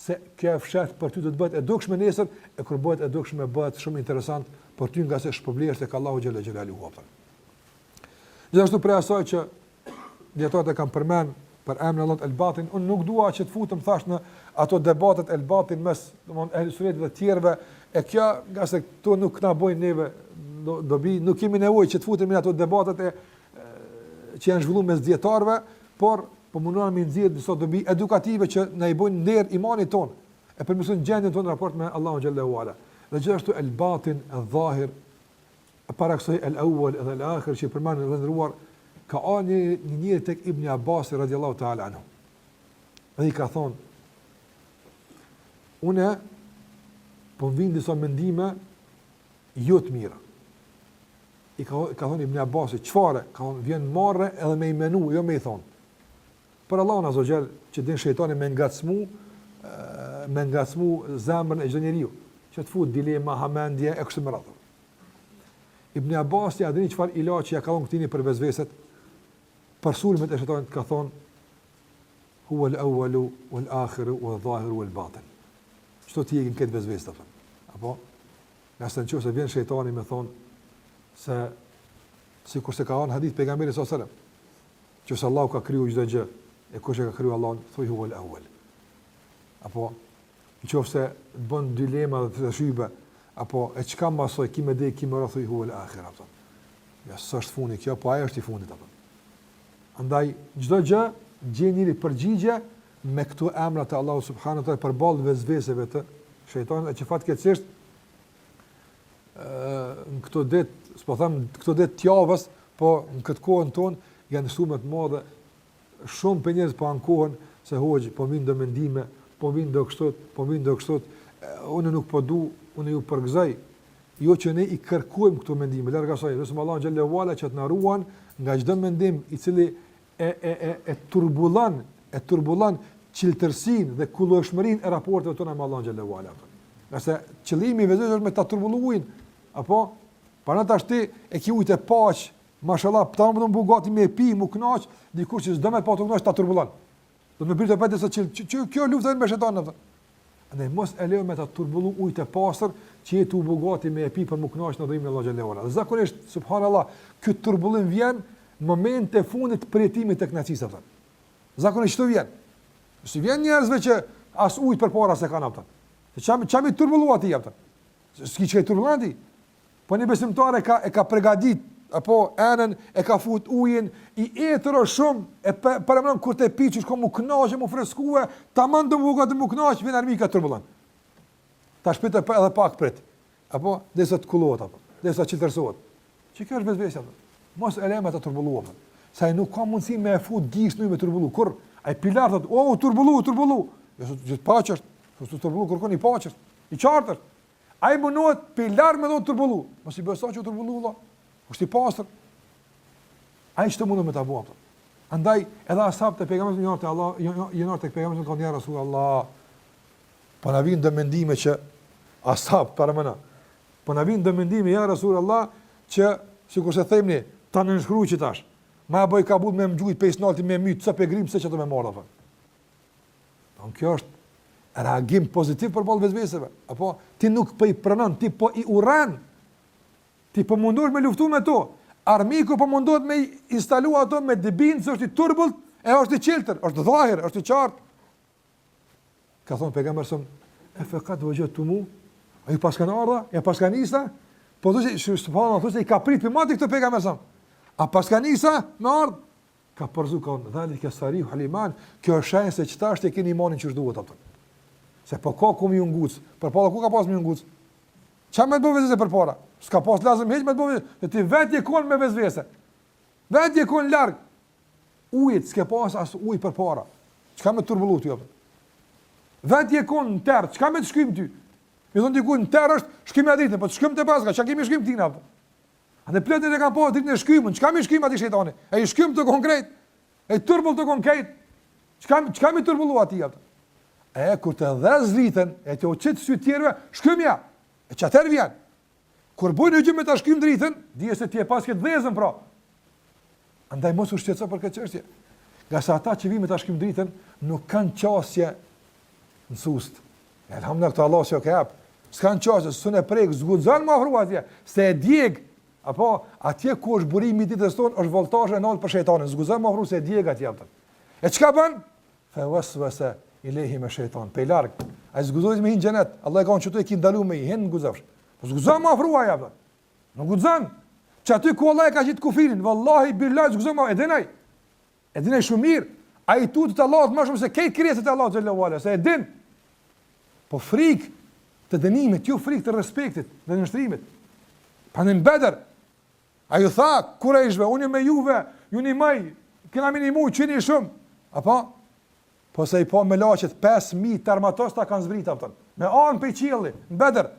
se kjo fshat për ty do të bëhet e dukshme nesër, e kur bëhet e dukshme bëhet shumë interesant për ty nga se shpërblesh tek Allahu xhalla xhelaluhu. Gjithashtu për asaj që dietarët e kanë përmend për emrin Allah el batin, unë nuk dua që të futem thash në ato debatet el batin mes domthonë sunet dhe të tjerëve, e kjo nga se këtu nuk na bojnë neve dobi, nuk kemi nevojë që të futemi në ato debatet që janë zhvilluar mes dietarëve, por po mundohem të nxjerr disa dobi edukative që na i bojnë nder imanit ton, e përmirësojnë gjendjen tonë në raport me Allahun xhallahu ala. Dhe gjithashtu el batin, el zahir, para kësaj el awwal dhe el akhir që përmendën dhe ndëruar, ka një njeri tek Ibn Abbas radhiyallahu ta'ala anhu. Dhe i ka thonë, une po vin disa mendime jo të mira. I ka thonë Ibn Abbas, çfarë? Ka thonë vjen marrë edhe me i menu, jo me i thonë. Për Allahun azza xal që din shejtani me ngacmu zemrën e çdo njeriu, që të fut dilema, hamendje e kështu me radhë. Ibn Abbas ja dini çfarë ilaçi ja ka dhënë këtij për vezveset. Për sulmet e shejtanit ka thonë huwa al-awwalu wal-akhiru wal-zahiru wal-batin. Çto ti e ke këtë vezvesë apo? Apo nëse nëse vjen shejtani me thonë se sikur se ka thënë hadith pejgamberit sallallahu alajhi wasallam, që Allahu ka kriju çdo gjë, e kush e ka kriju Allahun, thuaj huwa al-awwal. Apo nëse bën dilema dhe të shtype, apo e çka mbasoj kimë dhe kimë rrethoj huwa al-akhir apo. Ja s'është fundi kjo, po ai është i fundit apo. Andaj çdo gjë gjeni përgjigje me këto emra të Allahut subhanahu wa taala përballë vezveseve të shejtanit, që fatkeqësisht në këto ditë, s'po them këto ditë të javës, po në këtë kohën tonë janë shumë të mëdha, shumë për njerëz po ankohen se hoxh po vin do mendime, po vin do kështu, unë nuk po du, unë ju përgëzoj, jo që ne i kërkojmë këto mendime, larg asaj, lutem Allahun xhallahu ala që të na ruan nga çdo mendim i cili e turbullon çiltërsinë dhe kullueshmërinë e raporteve tona me Allahun xhallahu ala. Nëse qëllimi vetë është me ta turbullojnë, apo para tash ti e ke ujtë paq, mashallah, ta më bugati me pi, mu kënaq, dikush që s'do më pa të kënaq ta turbullon. Do të më bëjë të bëjë se kjo luftë me shejtanin. Andaj mos e lejo me ta turbullu ujtë pastër që jetu bugati me pi për mu kënaq në dhimbjen e Allahut xhallahu ala. Zakonisht subhanallahu, ky turbullim vjen në momente fundit të përjetimit të kënaqësisë atë. Zakonisht çto vjen? Si vjen njerëzve që as ujë përpara se kanë ata. Se çami turbullu aty ata. S'ki çka turbullanti. Po një besimtar e ka përgatit apo enën e ka fut ujin i etër shumë e para kur të piçush komu kënaqë, mu freskue, tamam do mu kënaqë, vjen armika turbullant. Ta shpëtë edhe pak prit. Apo desa të kullohet apo, desa çiltërsohet. Çi kjo është vezvesja apo? Mos e lëmë të turbulluam. Sa ai nuk ka mundësi me fut gisht në me turbullu. Kur ai pilar thot, "O turbullu." Jo të paqësh, të turbullu kërkon i paqësh, i qartër. Ai munohet pilar me do turbullu. Mos i bëj sa që turbullu valla. Është i pastër. Ai çto mundu me ta bëj ato. Andaj edhe asap te pejgamberi jonë te Allah, jonë te pejgamberi ka thënë Rasulullah. Po na vin do mendime që asap para mëna. Po na vin do mendime ja Rasulullah që sikur se themni ta nënshkruaj që tash. Ma bëj kabul me mgjujt 5 nalti me myt, sa pe grim se çdo më marr apo. Kjo është reagim pozitiv përballë vezveseve. Apo ti nuk po I pranon, ti po I urren. Ti po mundohesh me luftu me to. Armiku po mundohet me instalu ato me debin se është I turbullt, e është I qeltër, është dhahir, është I qartë. Ka thonë pejgamberi son, e faqat wajadtumu, ai pas kanë ardha, e pas kanë isa, po thoshte subhanallahu thoshte I ka prit për mati këtë pejgamberi son. A pas kanë isa me ardh, ka përzu kanë dhalika sarih haliman, kjo është shenjë se çta është e keni imanin që duhet atë. Se po ka ku më nguc, përpara ku ka pas më nguc. Çfarë më bëvë se përpara? S'ka pas lazëm hiç më bëvë, se ti vetë je kon me vezvese. Vetë je kon larg. Ujit s'ka pas as ujë përpara. Çka më turbullu ty apo? Vetë je kon në terr, çka më të shkym ty? Mi thonë diku në terr është shkym e ditën, po të shkym të paska, çka kemi shkym tina apo? A ne plotën e ka pas ditën e shkymën, çka më shkym aty shejtani? Ai shkym të konkret. Ai turbull të konkret. Çka më turbullu aty apo? Kur të dhez dritën, e të oqit sy tjerëve, shkymja, e që atër vjen. Kur bujnë e gjymë me të shkym dritën, dhije se ti e pas këtë dhezën, pra. Andaj mos u shqetëso për këtë çështje. Nga sa ata që vi me të shkym dritën, nuk kanë qasje në sust. Elhamdulillah këtë Allah që o ka jap. S'kanë qasje, s'une prejkë, zgudzan më afru atje, se e djeg, apo atje ku është burimi ditës tonë, është voltazhe e nalë për shejtanin, zgudzan më afru se e djeg atje. E çka bën? Fa waswasa ilehi me shejtan, pe larg. Ai zguzojnë me hin xhenet. Allah e ka thënë që ndalu me hin guzofsh. Po zguzon më afruaj apo? Nuk guxon. Që aty ku Allah e ka gjetë kufirin, vallahi billahi zguzon më edinaj. Edinaj shumë mirë. Ai tutet Allahut më shumë se këtë krijesat e Allahut xhallahu ala, se e din. Po frikë të dënimit, ju frikë të respektit, dhe nështrimit. Panë në Bedër, ai u tha kurajshve, unë me juve, ju një maj, kena minimu, qeni shumë. Apo? Po se I po me laqet 5.000 termatos ta kanë zbrit aftën. Me anë për I qilli, në Bedër.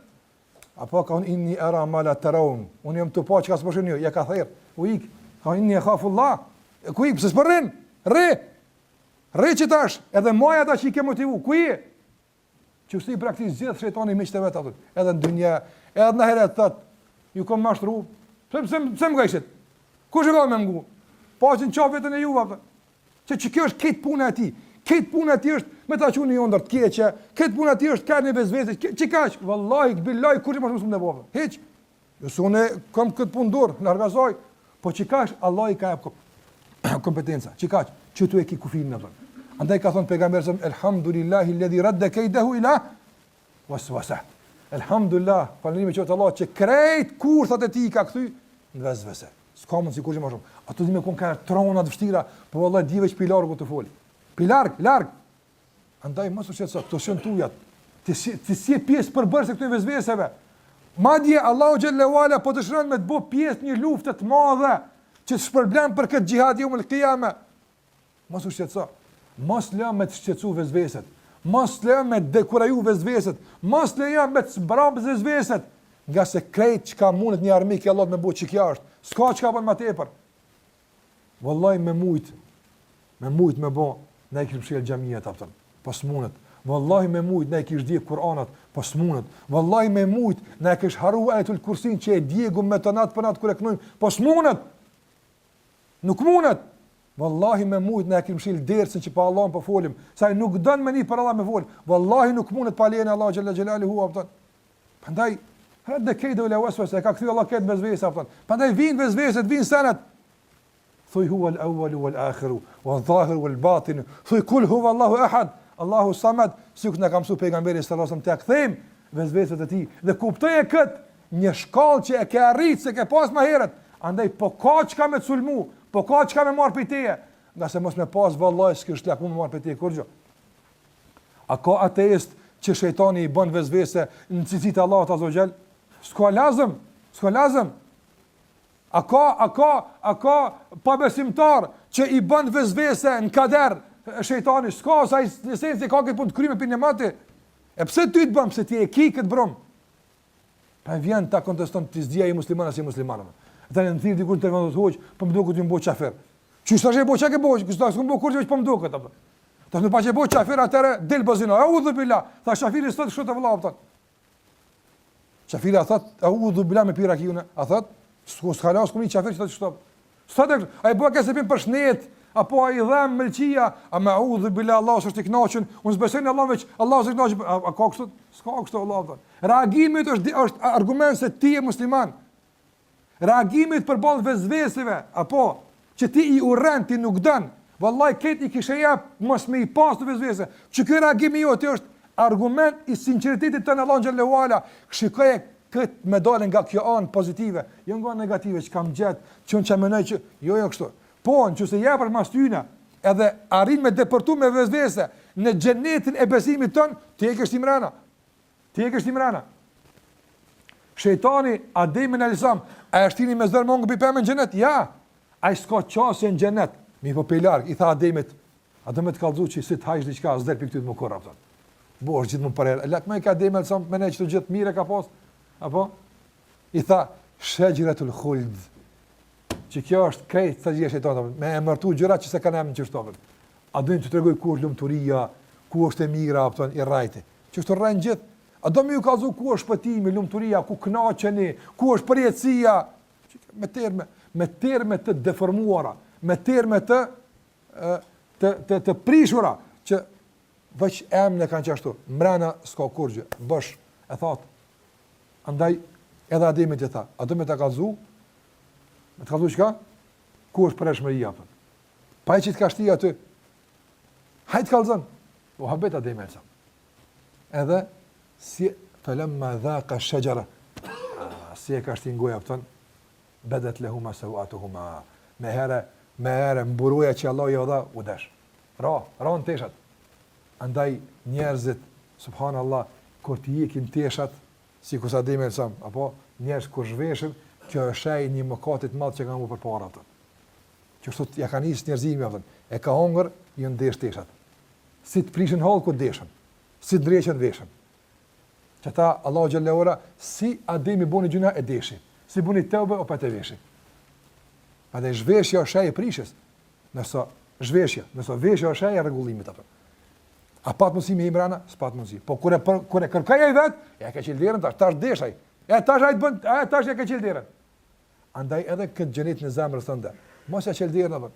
Apo ka unë inni era mala të raun. Unë jam të po që ka së përshin ju, ja ka thirë. U ikë, ka unë inni e khafullah. Ku ikë, pëse së përrin? Re që tash, edhe maja ta që I ke motivu. Ku I? Që usë I praktisë gjithë shejtani miqtë e vetë aftën. Edhe në dynja, edhe në heret thët, ju kom mashtru. Pse më gajshit? Ku shë ka me mgu? Pa që në qafë vetën e juve aftën. Që kjo është këtë punë e ti. Këtë punë aty është me ta quni ndër të keqe, këtë punë aty është kanë vezvese, çi kaq, vallahi billahi kur më shumë nevojë. Hiç. Jo sonë kam këtë punë dorë, larg asaj, po çi kaq Allah I ka kompetenca. Çi kaq, që tu e ki kufirin atë. Andaj ka thënë pejgamberi elhamdulillahi alladhi radda kaydahu ila waswasa. Elhamdulillah, falëndërimi qoftë Allah që krejt kurthat e tij ka kthy në vezvese. S'ka mund sikur më shumë. Ato dhe me kon ka trona të vështira, po vallahi di veç pilargu të fol. Pi larg. Andaj mos u shqetëso, këto janë tujat. Ti si pjesë përbërëse këtyre vezveseve. Madje Allahu xhallahu ala po dëshiron me të bëj pjesë një lufte të madhe që shpërblen për këtë xhihad yumul qiyama. Mos u shqetëso. Mos lë me të shqetësu vezveset. Mos lë me dekuraju vezveset. Mos lë me të zbrambë vezveset. Nga se krejt çka mundet një armik I Allahut me bëj çka është. S'ka çka bën më tepër. Wallahi me mujt me bë ne I kishim shël xhamiat aftën. Po s'mundet. Wallahi me mujt ne I kish di Kur'anat, po s'mundet. Wallahi me mujt ne kish harru ayatul kursin që e diegu me tonat për natë kur e knojm, po s'mundet. Nuk mundet. Wallahi me mujt ne kishim shël dersën që pa Allahun po folim, sa ai nuk don me ni për Allah me fol. Wallahi nuk mundet pa lejen e Allah xhalla xhelaluhu aftën. Prandaj hadda kaidu la waswasa ka kthy Allah këtë vezvese aftën. Prandaj vin vezveset, vin sanat. Thuj huwa al-awwal wal-akhir wal-zahir wal-batin. Thuj kul huwa Allahu ahad, Allahu samad, sikur na ka mësuar pejgamberi sallallahu alaihi wasallam, t'ia kthejm vezveset e tij dhe kuptoje kët një shkallë që e ke arrit se ke pas më herët. Andaj po ka çka me sulmu, po ka çka me marr prej teje, nga se mos me pas vallahi s'kish laku me marr prej teje kurrë. A ka ateist që shejtani I bën vezvese në cilësitë e Allahut azza wa jall? S'ka lazëm. A ka pa besimtar që I bën vezvese në kader shejtani? S'ka, sa I esenci ka këtë punë të kryme për një mati. E pse ty të bëm, pse ti e ki këtë brom? Pa vjen ta konteston të zdia I musliman as I muslimanëve. Ata në thirr diku në telefon të hoq, po më duket të më bëj çafer. Çu s'tash e bëj çka ke bëj, që s'tash më bëj kurrë veç po më duket apo. Tash më pa që bëj çafer atëre del bazino. Audhu billah. Tha shafiri sot kështu të vëllai. Shafiri a thot audhu billah me pirakiuna. A thot s'ka las komi çafer që të shtop. Sot ai bëu ka se pim për shnet, apo ai dhem mëlçia, a ma'udhu billah Allah është i kënaqur, unë s'besoj në Allah veç Allah është i kënaqur, a ka kështu? S'ka kështu Allah. Reagimi është argument se ti je musliman. Reagimi përballë vezveseve, apo që ti i urren ti nuk don. Wallahi këtë i kishe jap mos me i pas të vezvese. Që ky reagimi jot është argument i sinqeritetit të Allah xhallahu ala. Shikoje këtë me dalën nga kjo anë pozitive, jo nga negative që kam gjetë, që unë që menoj që, jo kështu. Po, në që se jepër mas tyne, edhe arrin me depërtu me vezvese, në xhenetin e besimit tonë, ti e kështë imrena. Ti e kështë imrena. Shejtani, Ademi në Alisam, a e shtini me zërë mongë për në xhenet? Ja, a i s'ka qasje në xhenet. Mi po pej largë, i tha Ademit, Ademit kalzu që si të hajsh diqka, zder për këtë më korra, pëtën. Bo, është gjithë më përherë. Lek me i ka Ademi në Alisam, me ne që të gjithë mire ka pas. Apo i tha shajratul khuld, që kjo është krejt sa gjë shejtanit, me emërtu gjëra që se kanë emrin çështovën. A do të tregoj ku është lumturia, ku është e mira, apo i rrajti. Që është rrën gjithë. A do më ju kallzu ku është shpëtimi, lumturia, ku kënaqeni, ku është përjetësia, me terme të deformuara, me terme të prishura që veç emrin e kanë qashtu. Mbrana s'ka kurrë, bosh, e thotë. Andaj edhe Ademi të tha, a do me të kallzu? Me të kallzu çka? Ku është përshmëria apo? Pa që të ka shtia aty. Hajt kallzon. U habet Ademi sa. Edhe si falamma dhaqa ash-shajara. Si e ka shtin goja afton, badat lahuma sawatuhuma. Me herë mburoja që Allah i dha u dash. Ron teshat. Andaj njerëzit subhanallahu kur të ikin teshat si kus Ademi Elsam, apo njerëz kur zhveshën, kjo është ai një mëkatit madh që kanë bërë përpara atë. Që kështu ja kanë nisë njerëzimi atë. E ka hongër, ju ndesh teshat. Si të prishin hall ku deshën. Si të ndreqen veshën. Që ta Allahu xhallahu ora si Ademi buni gjuna e deshi. Si buni teube o pa të veshi. A dhe zhveshja është ai e prishës. Nëse veshja është ai e rregullimit atë. A pat mundësi me imrana? S'pat mundësi. Po kur e kërkoj ai vet, ja ka qel derën tash deshaj. Tash ai bën, tash ja ka qel derën. Andaj edhe këtë xhenet në zemrën tënde. Mos ja qel derën apo.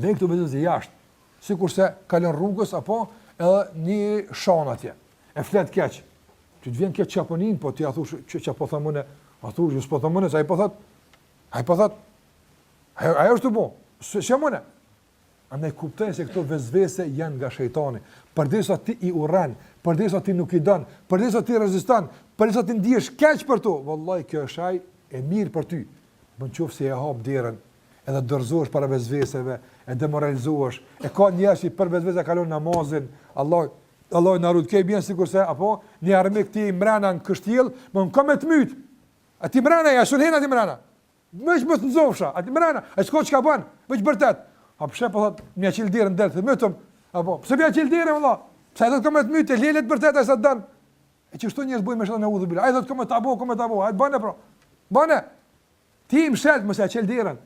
Lej këtu vezë jashtë. Sikurse kalon rrugës apo edhe një shan atje. E flet keq. Ti të vjen keq çaponin, po ti ja thosh që po thamunë, a thosh ju s'po thamunë, sa ai po thot. Ai është bu. S'jamone. Andaj kuptoj se këto vezvese janë nga shejtani. Përderisa ti i urren, përderisa ti nuk i don, përderisa ti reziston, përderisa ti ndihesh keq për to, vallahi kjo është ai e mirë për ty. Nëse e hap derën, edhe dorëzohesh para vezveseve, e demoralizohesh, e ka njerëz që për vezvese kalon namazin, Allah na rut ke bien sikurse apo një armik ti mbrana në kështjell, më kam të myt. Aty mbrana ja sulhen aty mbrana. Më të nzofsha, aty mbrana, ai s'ka çka bën, veç vërtet. A pse po thot më qel derën del vetëm apo pse më qel derën valla pse do të komë të mytë lelet vërtet ai sa dan e që çto njerëz bëjnë me shallën e udhë bila ai do të komë të abo ai bane pro bane ti më shalt mos ja qel derën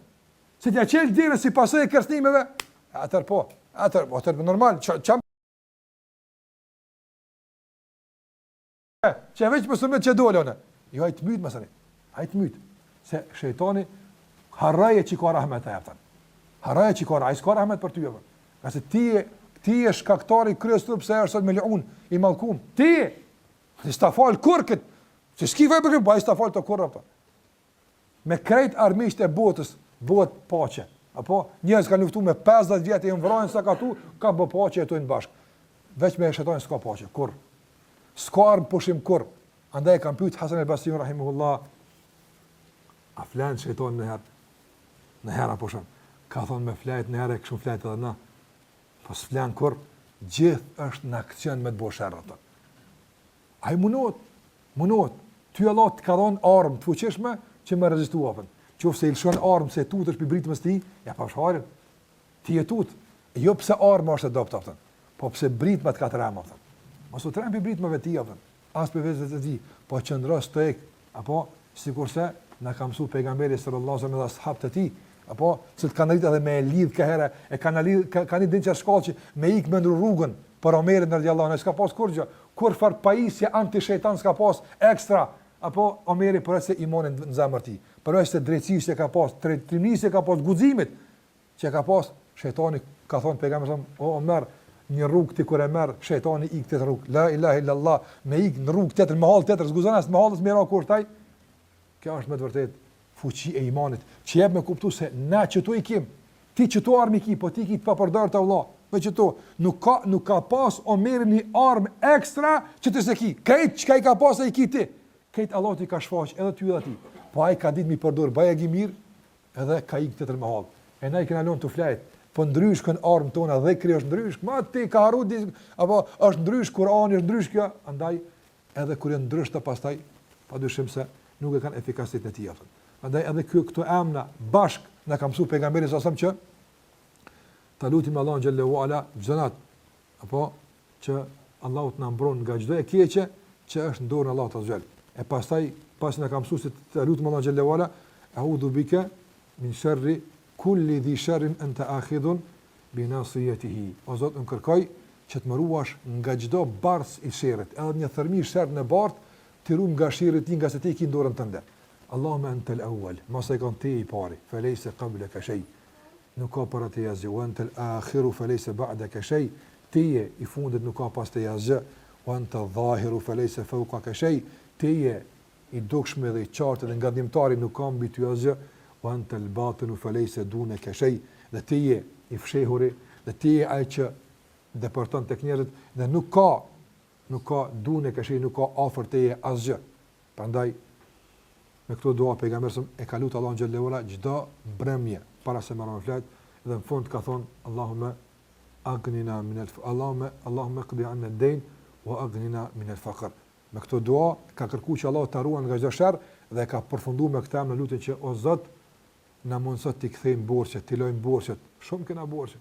se ti ja qel derën si pasojë e kërcënimeve atër normal çam çe veç mos më çdolone jo ai të myt mësani ai të myt se shejtani harraje që ka rahmet ai aftan Haraja që ka, a i s'ka rahmet për ty, nëse ti e shkaktari kryes të pëse është sot me leun, i malkum, ti s'ta falë kur këtë, që s'ki vaj për këtë, ba i s'ta falë të kur, me krejt armisht e botës, bot pache, apo njërës ka luftu me 50 vjetë e vrojnë sa ka tu, ka bë pache e tojnë bashkë, veç me e shetojnë s'ka pache, kur, s'ka armë pushim kur, andaj e kam pyet Hasan el-Basri rahimahullah, a flenë shetojnë në herë apo shumë, ka thonë me flajt në herë, këshu flajt edhe na. Po s'flan kur, gjithë është në akcion me të bo shërë ato. A i munot. Ty Allah të ka dhonë armë të fuqishme që me rezistu apën. Qofë se i lëshon armë se tut është për britmës ti, ja pa shharin. Ti e tut. Jo pse armë është e dopt apën, po pse britmët ka të remë apën. Mos u të remë për britmëve ti apën. As për vezët e ti, po qëndros të ek, apo sikurse na ka mësu pejgamberi sallallahu alaihi wasallam dhe ashabët e tij, apo se të kanë rritë edhe me lidh këherë, e kanë dinë që shkallë që me ikë me ndru rrugën për Omerin radhiyallahu anhu, s'ka pas kur gjë, kur far pajisje anti-shejtan s'ka pas ekstra, apo Omeri për se imanin në zemër ti, për se drejtësisë që ka pas, trimnisë që ka pas, guximit që ka pas, Shejtani ka thonë pejgamberi o Omer, një rrugë ti kur e merr, shejtani ik te rrugë. La ilaha illallah, me ik në rrugë tjetër, me hall tjetër, zguzon as me hallës me ra kurtaj. Kjo është me të vërtetë fuqi e imanit, që jep me kuptu se na që tu i kim, ti që tu armi ki, po ti ki të papërdar të Allah, me që tu, nuk ka pas Omeri një armë ekstra që të se ki, kejt që ka i ka pas e i ki ti, kejt Allah ti ka shfaq edhe ty edhe ti, po a i ka dit mi përdor, baja gi mirë, edhe ka i këtë të rmahal, e na i këna lonë të flajt, po ndryshkën armë tona dhe kri është ndryshk, ma ti ka haru, apo është ndryshk, Kurani është ndryshk kjo, andaj edhe kur e ndryshk të pastaj, pa dyshim se nuk e kanë efikasit në ti aftën. Andaj edhe këto emna bashk na ka mësuar pejgamberi sa që ta lutim Allahun xhallahu ala xhanat apo që Allahu të na mbron nga çdo e keqe që është në dorën e Allahut azhjal. E pastaj pas na ka mësuar se ta lutim Allahun xhallahu ala a'udhu bika min sharri kulli dhi sharrin anta akhidhun bi nasiyatihi. O Zot, unë kërkoj që të më ruash nga çdo bars i sherrit, edhe një thërmi sherr në bart, të ruaj nga sherri ti nga se ti ke dorën tënde. Allahumma anta al-awwal, mos e kon ti i pari, falaysa qablaka shay. Nuk ka para te asgjë, wa anta al-akhiru falaysa ba'daka shay. Ti i fundit nuk ka pas te asgjë, wa anta adh-dhahiru falaysa fawqaka shay. Ti i dukshëm dhe i qartë dhe ngandimtari nuk ka mbi ty asgjë, wa anta al-batinu falaysa dunaka shay. Dhe ti i fshehuri, dhe ti ai që depërton tek njerëzit dhe nuk ka dunaka shay, nuk ka afër teje asgjë. Prandaj me këto dua pejgamberi e ka lutur Allahun xhallahu ala çdo mbrëmje para se marrë flet dhe në fund ka thonë Allahumma aghnina min Allahumma qdi 'anna ad-dayn wa aghnina min al-faqr. Me këto dua ka kërkuar që Allah ta ruan nga çdo sherr dhe ka përfunduar me këtë në lutje që o Zot na mundso ti kthejmë borxhet, ti lojmë borxhet, shumë kena borxhe.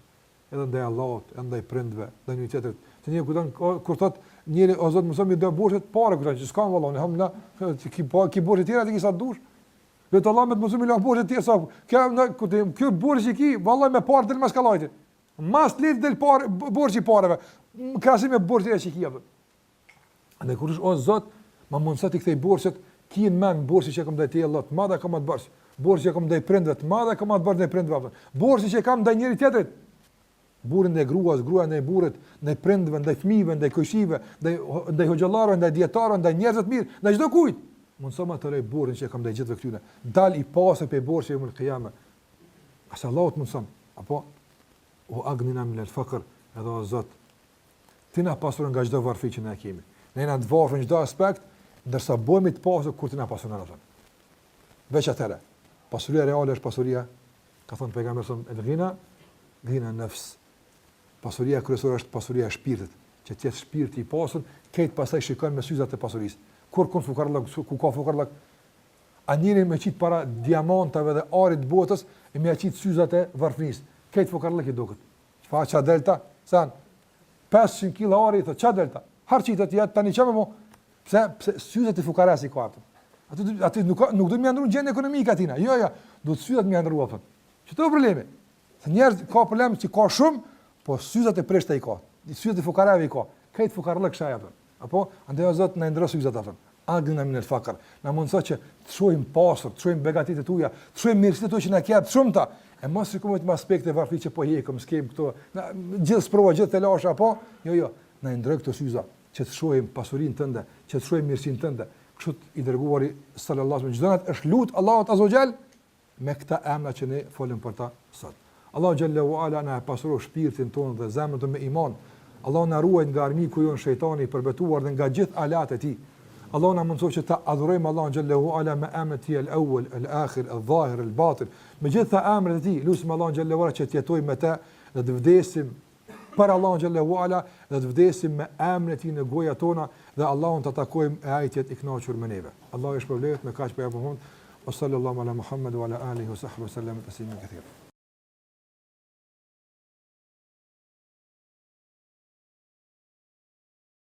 Edhe ndaj Allahut, edhe ndaj prindve, ndaj një tjetrit. Të një kujton kur thot njëri o Zot mëson mi do borxhet parë kujton që s'kam vallon, hamla, ki borxhe tjera ti sa dush. Vetë Allah me të mëson mi la borxhe tjera sa kjo borxhi ki, vallai me parë del mas kallajtit. Mas lidh del parë borxhi parave. Krahasim me borxhet që ki apo. Ne kur o Zot, ma mundso ti kthej borxhet, ki në mend borxhi që kam ndaj te Allah, madha kam të bash. Borxhi që kam ndaj prindve, madha kam të bash ndaj prindve. Borxhi që kam ndaj njëri tjetrit. Burrin ndaj gruas, gruaja ndaj burrit, ndaj prindve, ndaj fëmijëve, ndaj koqive, ndaj hoxhallarëve, ndaj dietarëve, ndaj njerëzve të mirë, ndaj çdo kujt. Mundso ma të lej burrin që kam ndaj gjithëve këtyre. Dal i pasur pe borxhi në kıyame. As Allahu të mundson. Apo o aghnina min al-faqr, edhe o Zot, ti na pasur nga çdo varfëri që ne kemi. Ne na të varfër në çdo aspekt, ndërsa bëhemi të pasur kur ti na pasur në atë. Veç atëra. Pasuria reale është pasuria, ka thënë pejgamberi el-ghina, ghina nafs. Pasuria kryesore është pasuria e shpirtit, që të jetë shpirti i pasur, këtë pastaj shikon me syzat e pasurisë. Kur fukarllak, ku ka fukarllak, anjëri me qit para diamantave dhe arit botës, e me qit syzat e varfërisë. Këtë fukarllak i duket. Çfarë ça delta? San 500 kg ari, thotë ça delta? Harçita ti tani çamë mo? Pse syzat e fukaras i ka atë. Aty nuk do të më ndrojë gjendje ekonomike atina. Jo, do të syzat më ndrojë atë. Çto problemi? Se njerëz ka problem që ka shumë, po syzat e preshta i ka. Syzat e fukarave i ka. Këtë fukarallëk shaj atë. Apo andaj Zot na ndros syzat atë. Agna min al-faqr. Na mundso që të shohim pasur, të shohim begatitë tuaja, të shohim mirësitë tuaja që na ka shumëta. E mos shikojmë me aspekte varfëri që po hekëm, skem këto. Gjithë sprova, gjithë telasha apo? Jo. Na ndroj këto syza që të shohim pasurinë tënde, që të shohim mirësinë tënde. Kështu i dërguari sallallahu alaihi wasallam çdo është lut Allahut azza xal me këta emra që ne folëm për ta sot. Allahu xhallahu ala na pasuroj shpirtin tonë dhe zemrën tonë me iman. Allahu na ruaj nga armiku jon shejtani i përbetuar dhe nga gjithë alat e tij. Allahu na mundsoj që ta adhurojmë Allahun xhallahu ala me emrat e tij al-awwal, al-akhir, al-zahir, al-batin. Me gjitha emrat e tij, lutim Allahun xhallahu ala që të jetojmë me të dhe të vdesim për Allahun xhallahu ala dhe të vdesim me emrin e tij në gojat tona dhe Allahun ta takojmë e ai të jetë i kënaqur me neve. Allahu i shpërblet me kaq për apo hund. Sallallahu ala Muhammad wa ala alihi wa sahbihi sallam tasliman katira.